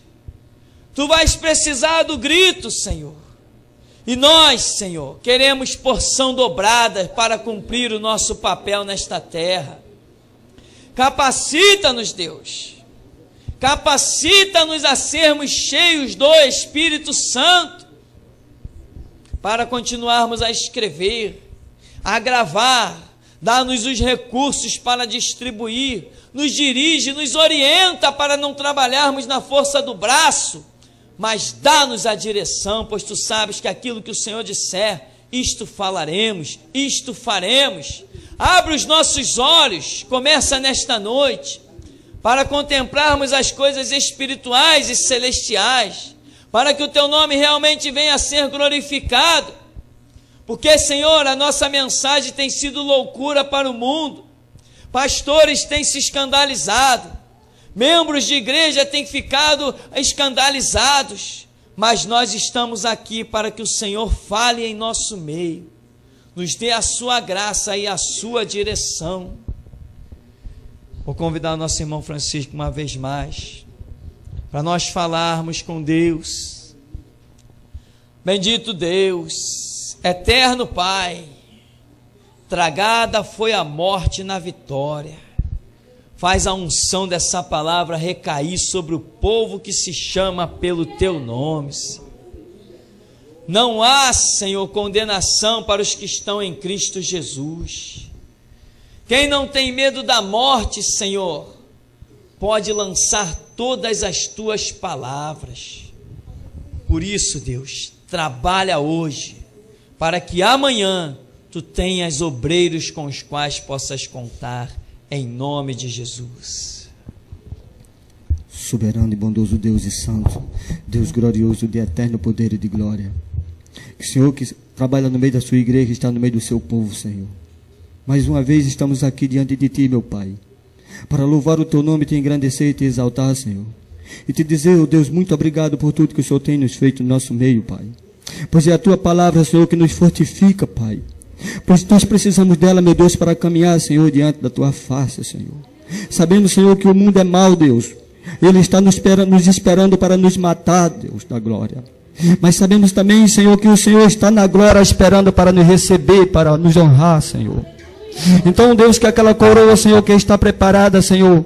S1: Tu vais precisar do grito, Senhor. E nós, Senhor, queremos porção dobrada para cumprir o nosso papel nesta terra. Capacita-nos, Deus. Capacita-nos a sermos cheios do Espírito Santo, para continuarmos a escrever, a gravar, dá-nos os recursos para distribuir, nos dirige, nos orienta para não trabalharmos na força do braço, mas dá-nos a direção, pois tu sabes que aquilo que o Senhor disser, isto falaremos, isto faremos. Abre os nossos olhos, começa nesta noite, para contemplarmos as coisas espirituais e celestiais, para que o teu nome realmente venha a ser glorificado, porque, Senhor, a nossa mensagem tem sido loucura para o mundo, pastores têm se escandalizado, membros de igreja têm ficado escandalizados, mas nós estamos aqui para que o Senhor fale em nosso meio, nos dê a sua graça e a sua direção. Vou convidar o nosso irmão Francisco uma vez mais, para nós falarmos com Deus. Bendito Deus, eterno Pai, tragada foi a morte na vitória. Faz a unção dessa palavra recair sobre o povo que se chama pelo teu nome, Senhor. Não há, Senhor, condenação para os que estão em Cristo Jesus. Quem não tem medo da morte, Senhor, pode lançar todas as tuas palavras. Por isso, Deus, trabalha hoje, para que amanhã tu tenhas obreiros com os quais possas contar, em nome de Jesus.
S2: Soberano e bondoso Deus e santo, Deus glorioso de eterno poder e de glória, que o Senhor que trabalha no meio da sua igreja está no meio do seu povo, Senhor. Mais uma vez estamos aqui diante de ti, meu Pai, para louvar o teu nome, te engrandecer e te exaltar, Senhor, e te dizer, oh Deus, muito obrigado por tudo que o Senhor tem nos feito no nosso meio, Pai, pois é a tua palavra, Senhor, que nos fortifica, Pai, pois nós precisamos dela, meu Deus, para caminhar, Senhor, diante da tua face, Senhor. Sabemos, Senhor, que o mundo é mau, Deus, ele está nos esperando para nos matar, Deus da glória. Mas sabemos também, Senhor, que o Senhor está na glória esperando para nos receber, para nos honrar, Senhor. Então, Deus, que aquela coroa, Senhor, que está preparada, Senhor,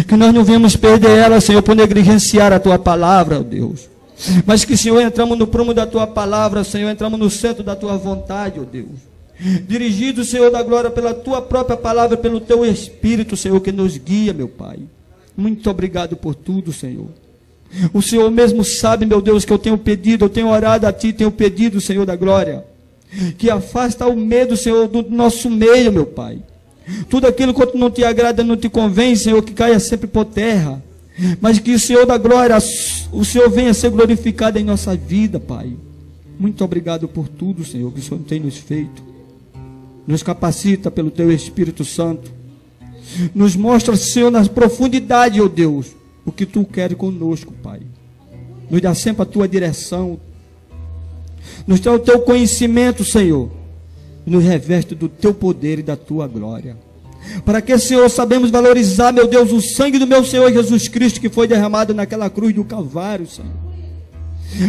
S2: que nós não venhamos perder ela, Senhor, por negligenciar a tua palavra, Deus. Mas que, Senhor, entramos no prumo da tua palavra, Senhor, entramos no centro da tua vontade, ó Deus. Dirigido, Senhor da glória, pela tua própria palavra, pelo teu Espírito, Senhor, que nos guia, meu Pai. Muito obrigado por tudo, Senhor. O Senhor mesmo sabe, meu Deus, que eu tenho pedido, eu tenho orado a Ti, tenho pedido, Senhor da glória, que afasta o medo, Senhor, do nosso meio, meu Pai. Tudo aquilo que não te agrada, não te convém, Senhor, que caia sempre por terra. Mas que o Senhor da glória, o Senhor venha ser glorificado em nossa vida, Pai. Muito obrigado por tudo, Senhor, que o Senhor tem nos feito. Nos capacita pelo Teu Espírito Santo. Nos mostra, Senhor, nas profundidades, ó Deus, o que Tu queres conosco, Pai. Nos dá sempre a Tua direção. Nos dá o Teu conhecimento, Senhor. Nos reveste do Teu poder e da Tua glória. Para que, Senhor, sabemos valorizar, meu Deus, o sangue do meu Senhor Jesus Cristo, que foi derramado naquela cruz do Calvário, Senhor.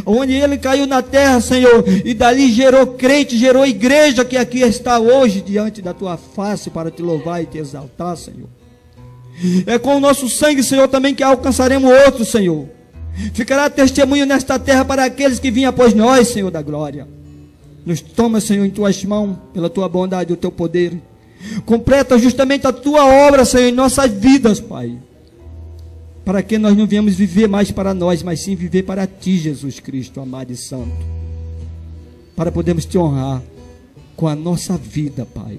S2: Onde Ele caiu na terra, Senhor, e dali gerou crente, gerou igreja que aqui está hoje diante da Tua face para Te louvar e Te exaltar, Senhor. É com o nosso sangue, Senhor, também que alcançaremos outros, Senhor. Ficará testemunho nesta terra para aqueles que vinham após nós, Senhor da glória. Nos toma, Senhor, em Tuas mãos, pela Tua bondade e o Teu poder. Completa justamente a Tua obra, Senhor, em nossas vidas, Pai. Para que nós não viemos viver mais para nós, mas sim viver para Ti, Jesus Cristo, amado e santo. Para podermos Te honrar com a nossa vida, Pai.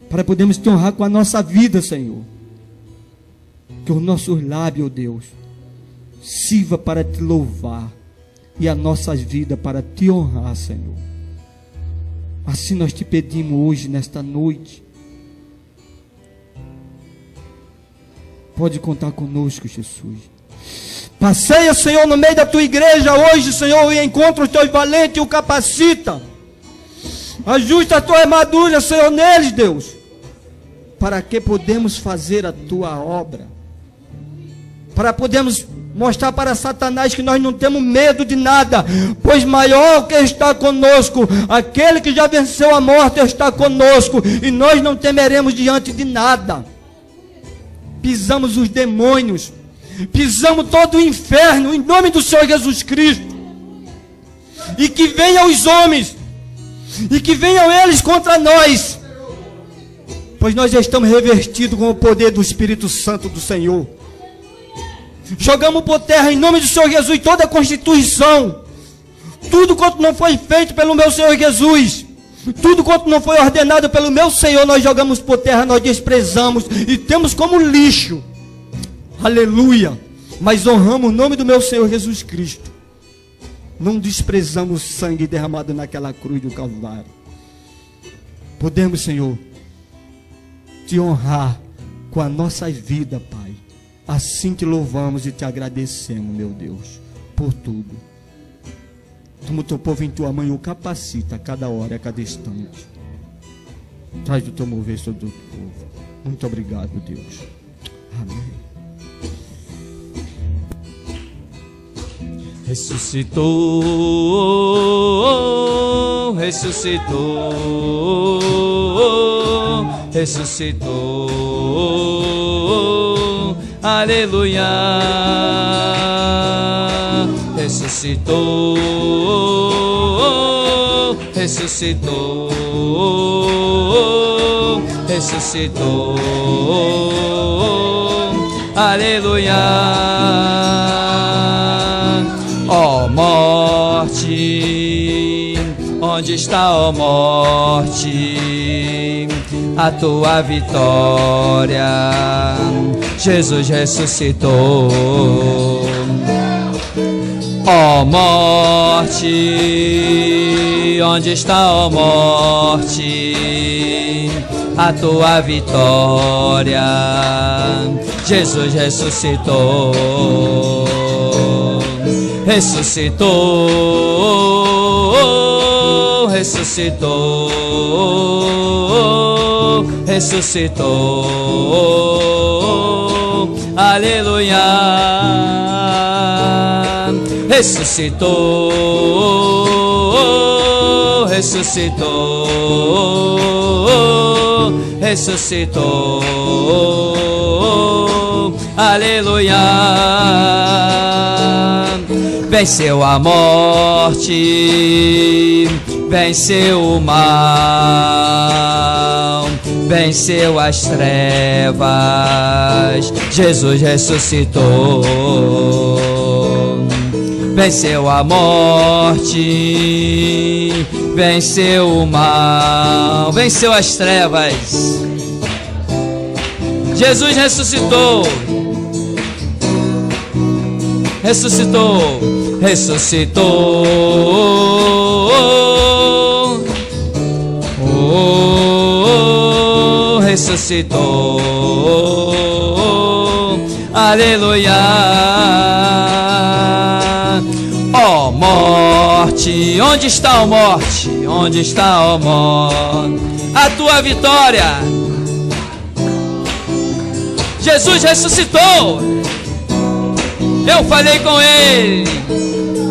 S2: Para podermos Te honrar com a nossa vida, Senhor. Que os nossos lábios, ó Deus, sirva para Te louvar e as nossas vidas para Te honrar, Senhor. Assim nós Te pedimos hoje, nesta noite. Pode contar conosco, Jesus. Passeia, Senhor, no meio da Tua igreja hoje, Senhor, e encontra os Teus valentes e o capacita. Ajusta a Tua armadura, Senhor, neles, Deus. Para que podemos fazer a Tua obra. Para podermos mostrar para Satanás que nós não temos medo de nada, pois maior que está conosco, aquele que já venceu a morte está conosco, e nós não temeremos diante de nada. Pisamos os demônios, pisamos todo o inferno, em nome do Senhor Jesus Cristo. E que venham os homens, e que venham eles contra nós, pois nós já estamos revestidos com o poder do Espírito Santo do Senhor. Jogamos por terra, em nome do Senhor Jesus, toda a constituição, tudo quanto não foi feito pelo meu Senhor Jesus, tudo quanto não foi ordenado pelo meu Senhor, nós jogamos por terra, nós desprezamos e temos como lixo. Aleluia. Mas honramos o nome do meu Senhor Jesus Cristo. Não desprezamos o sangue derramado naquela cruz do Calvário. Podemos, Senhor, Te honrar com a nossa vida, Pai. Assim Te louvamos e Te agradecemos, meu Deus, por tudo. Toma o Teu povo em Tua mão e o capacita a cada hora, a cada instante. Traz o Teu mover sobre o Teu povo. Muito obrigado, Deus. Amém.
S1: Ressuscitou, ressuscitou, ressuscitou, aleluia, ressuscitou, ressuscitou, ressuscitou, aleluia. Ó morte, onde está, ó morte, a tua vitória? Jesus ressuscitou. Ó morte, onde está, ó morte, a tua vitória? Jesus ressuscitou. Ressuscitou, ressuscitou, ressuscitou, aleluia. Ressuscitou, ressuscitou, ressuscitou, aleluia. Venceu a morte, venceu o mal, venceu as trevas, Jesus ressuscitou. Venceu a morte, venceu o mal, venceu as trevas, Jesus ressuscitou. Ressuscitou, ressuscitou, ressuscitou, aleluia. Ó morte, onde está, ó morte? Onde está, ó morte? A tua vitória. Jesus ressuscitou. Eu falei com ele.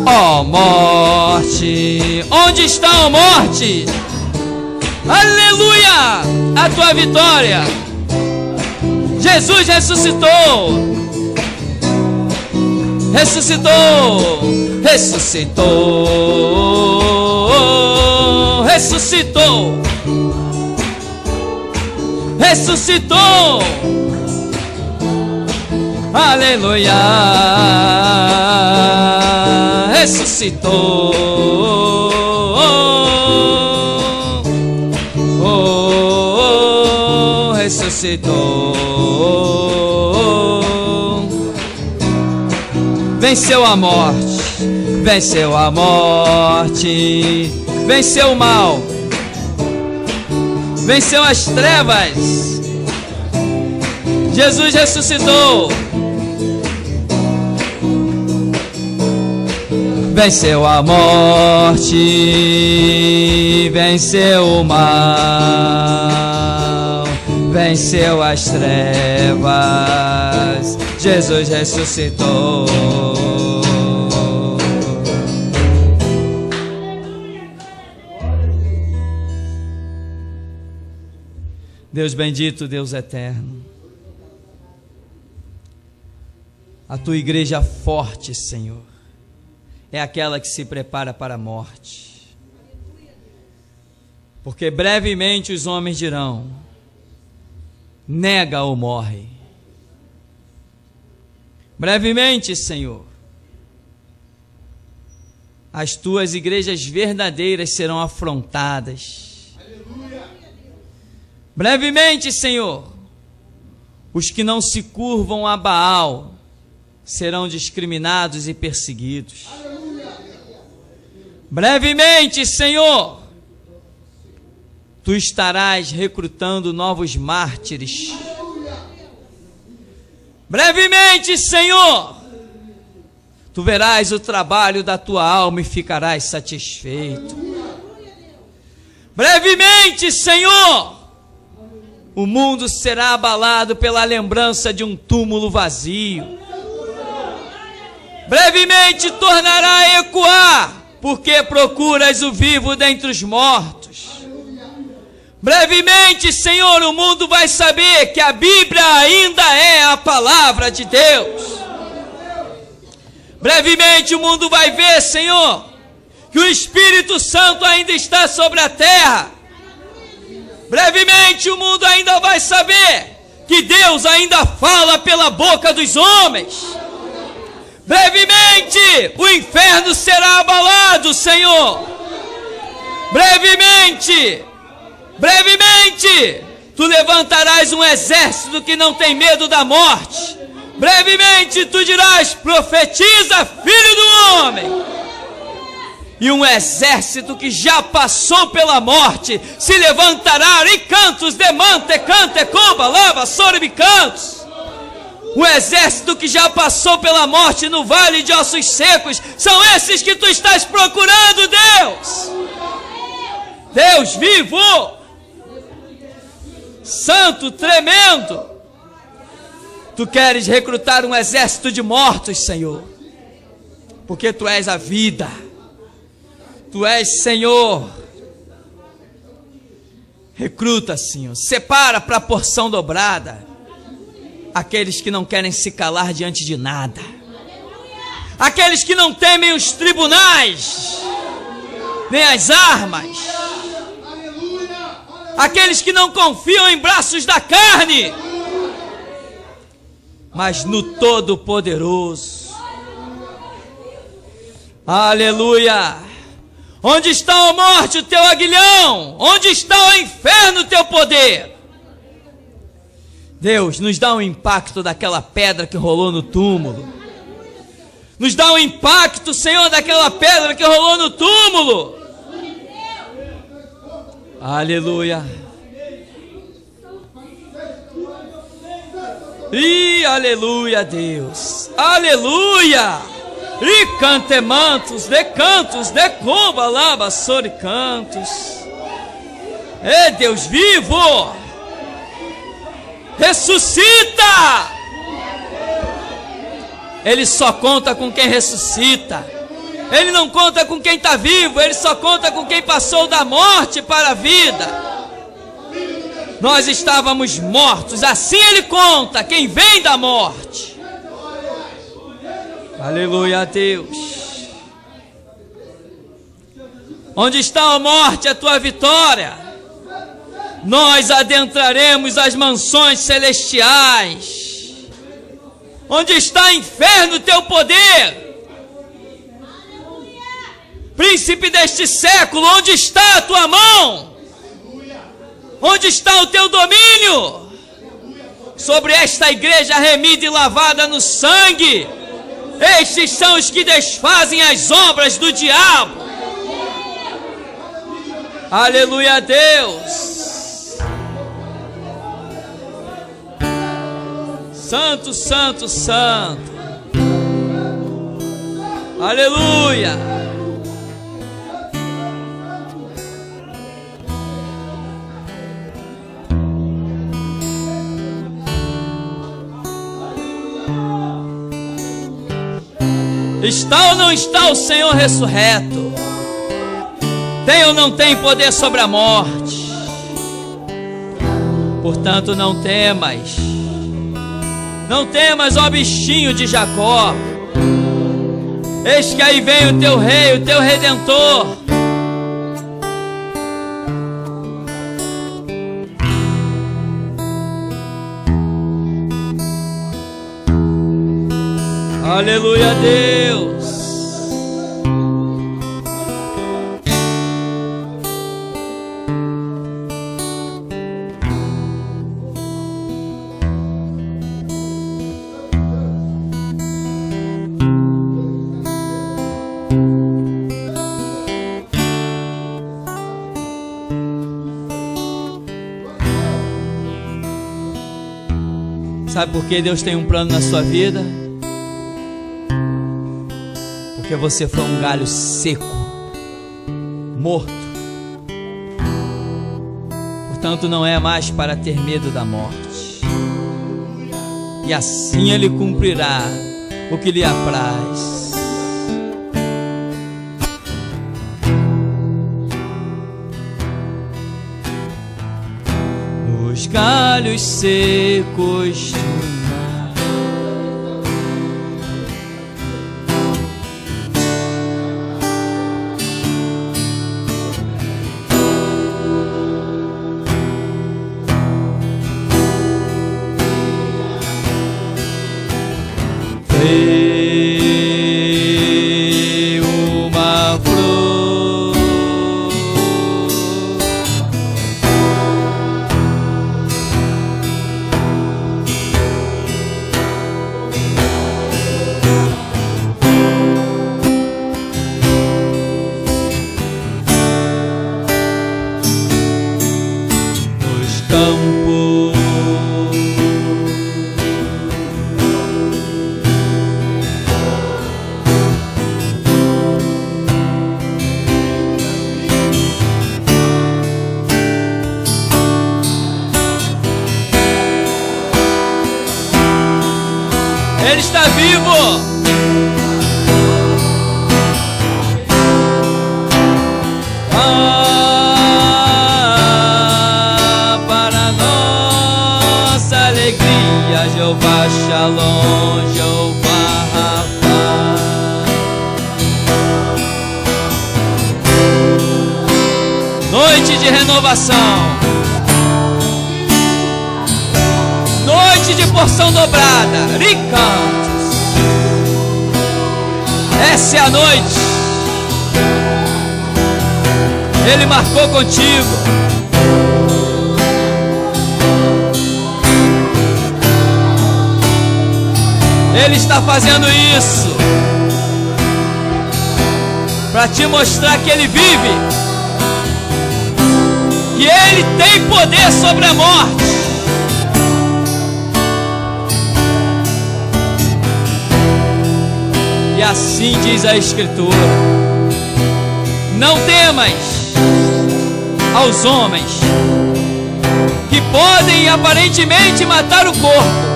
S1: Ó morte, onde está, ó morte? Aleluia, a tua vitória. Jesus ressuscitou. Ressuscitou, ressuscitou, ressuscitou, ressuscitou, aleluia, ressuscitou, ressuscitou. Venceu a morte, venceu a morte, venceu o mal, venceu as trevas. Jesus ressuscitou. Venceu a morte, venceu o mal, venceu as trevas. Jesus ressuscitou. Deus bendito, Deus eterno, a tua igreja forte, Senhor, é aquela que se prepara para a morte, porque brevemente os homens dirão: nega ou morre. Brevemente, Senhor, as tuas igrejas verdadeiras serão afrontadas. Brevemente, Senhor, os que não se curvam a Baal serão discriminados e perseguidos. Brevemente, Senhor, tu estarás recrutando novos mártires. Brevemente, Senhor, tu verás o trabalho da tua alma e ficarás satisfeito. Brevemente, Senhor, o mundo será abalado pela lembrança de um túmulo vazio. Brevemente tornará a ecoar, porque procuras o vivo dentre os mortos. Brevemente, Senhor, o mundo vai saber que a Bíblia ainda é a palavra de Deus. Brevemente o mundo vai ver, Senhor, que o Espírito Santo ainda está sobre a terra. Brevemente o mundo ainda vai saber que Deus ainda fala pela boca dos homens. Brevemente o inferno será abalado, Senhor. Brevemente, tu levantarás um exército que não tem medo da morte. Brevemente tu dirás: profetiza, filho do homem. E um exército que já passou pela morte se levantará, e cantos demante, cante, comba, lava, sorbicantos. O exército que já passou pela morte no vale de ossos secos, são esses que tu estás procurando, Deus. Deus vivo, santo, tremendo. Tu queres recrutar um exército de mortos, Senhor, porque tu és a vida. Tu és, Senhor. Recruta, Senhor, separa para a porção dobrada aqueles que não querem se calar diante de nada, aqueles que não temem os tribunais, nem as armas, aqueles que não confiam em braços da carne, mas no Todo-Poderoso. Aleluia! Onde está a morte, o teu aguilhão? Onde está o inferno, o teu poder? Deus, nos dá um impacto daquela pedra que rolou no túmulo. Nos dá um impacto, Senhor, daquela pedra que rolou no túmulo. Aleluia. E aleluia, Deus. Aleluia. E cantemantos, decantos, decomba, lava, soricantos. É Deus vivo. Ressuscita. Ele só conta com quem ressuscita. Ele não conta com quem está vivo. Ele só conta com quem passou da morte para a vida. Nós estávamos mortos, assim ele conta quem vem da morte. Aleluia a Deus. Onde está a morte, a tua vitória? Nós adentraremos as mansões celestiais. Onde está, inferno, teu poder? Príncipe deste século, onde está a tua mão? Onde está o teu domínio? Sobre esta igreja remida e lavada no sangue. Estes são os que desfazem as obras do diabo. Aleluia a Deus. Santo, santo, santo. Aleluia. Está ou não está o Senhor ressurreto? Tem ou não tem poder sobre a morte? Portanto, não temas. Não temas, ó bichinho de Jacó. Eis que aí vem o teu rei, o teu redentor. Aleluia a Deus. Sabe por que Deus tem um plano na sua vida? Porque você foi um galho seco, morto. Portanto, não é mais para ter medo da morte. E assim Ele cumprirá o que lhe apraz. galhos secos do mar. Veio uma flor, nos campos, Ele está vivo. Para nossa alegria, Jeová Shalom, Jeová Rafa. Noite de renovação, noite de porção dobrada, ricantes. Essa é a noite. Ele marcou contigo. Ele está fazendo isso para te mostrar que Ele vive, que Ele tem poder sobre a morte. E assim diz a Escritura: não temas aos homens que podem aparentemente matar o corpo,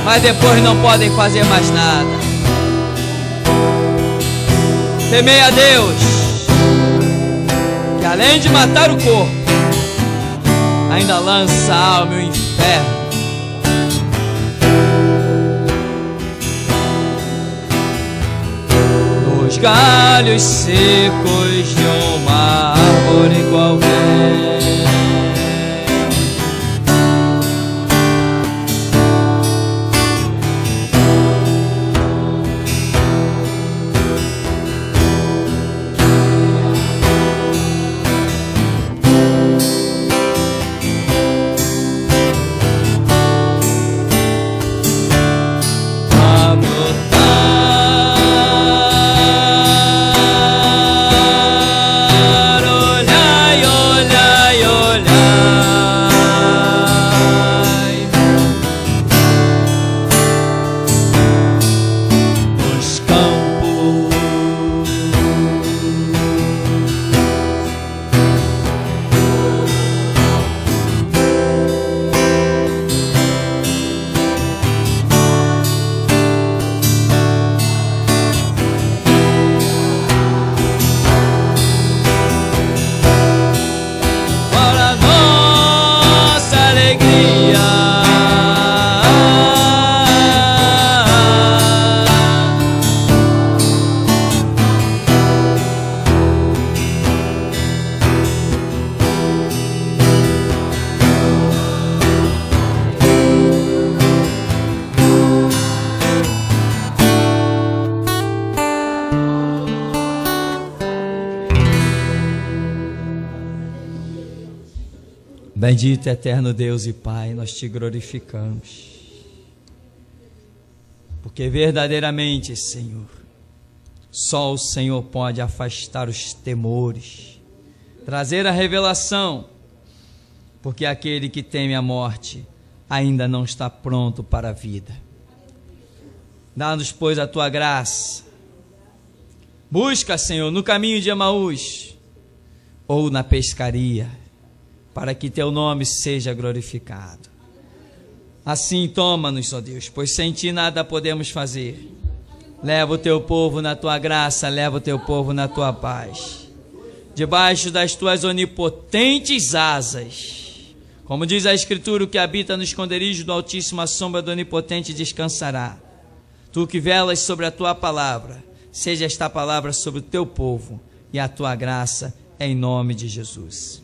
S1: mas depois não podem fazer mais nada. Temei a Deus, que além de matar o corpo, ainda lança a alma no inferno. Nos galhos secos de uma árvore qualquer, bendito eterno Deus e Pai, nós te glorificamos, porque verdadeiramente, Senhor, só o Senhor pode afastar os temores, trazer a revelação, porque aquele que teme a morte ainda não está pronto para a vida. Dá-nos, pois, a tua graça. Busca, Senhor, no caminho de Emaús ou na pescaria, para que teu nome seja glorificado. Assim toma-nos, ó Deus, pois sem ti nada podemos fazer. Leva o teu povo na tua graça, leva o teu povo na tua paz. Debaixo das tuas onipotentes asas, Como diz a Escritura, o que habita no esconderijo do Altíssimo, à sombra do Onipotente descansará. Tu que velas sobre a tua palavra, seja esta palavra sobre o teu povo e a tua graça em nome de Jesus.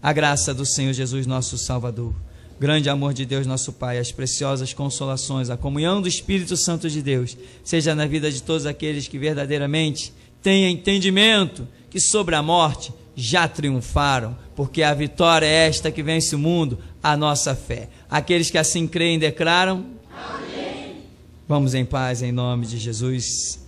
S1: A graça do Senhor Jesus, nosso Salvador, grande amor de Deus, nosso Pai, as preciosas consolações, a comunhão do Espírito Santo de Deus, seja na vida de todos aqueles que verdadeiramente têm entendimento que sobre a morte já triunfaram, porque a vitória é esta que vence o mundo, a nossa fé. Aqueles que assim creem declaram: amém. Vamos em paz, em nome de Jesus.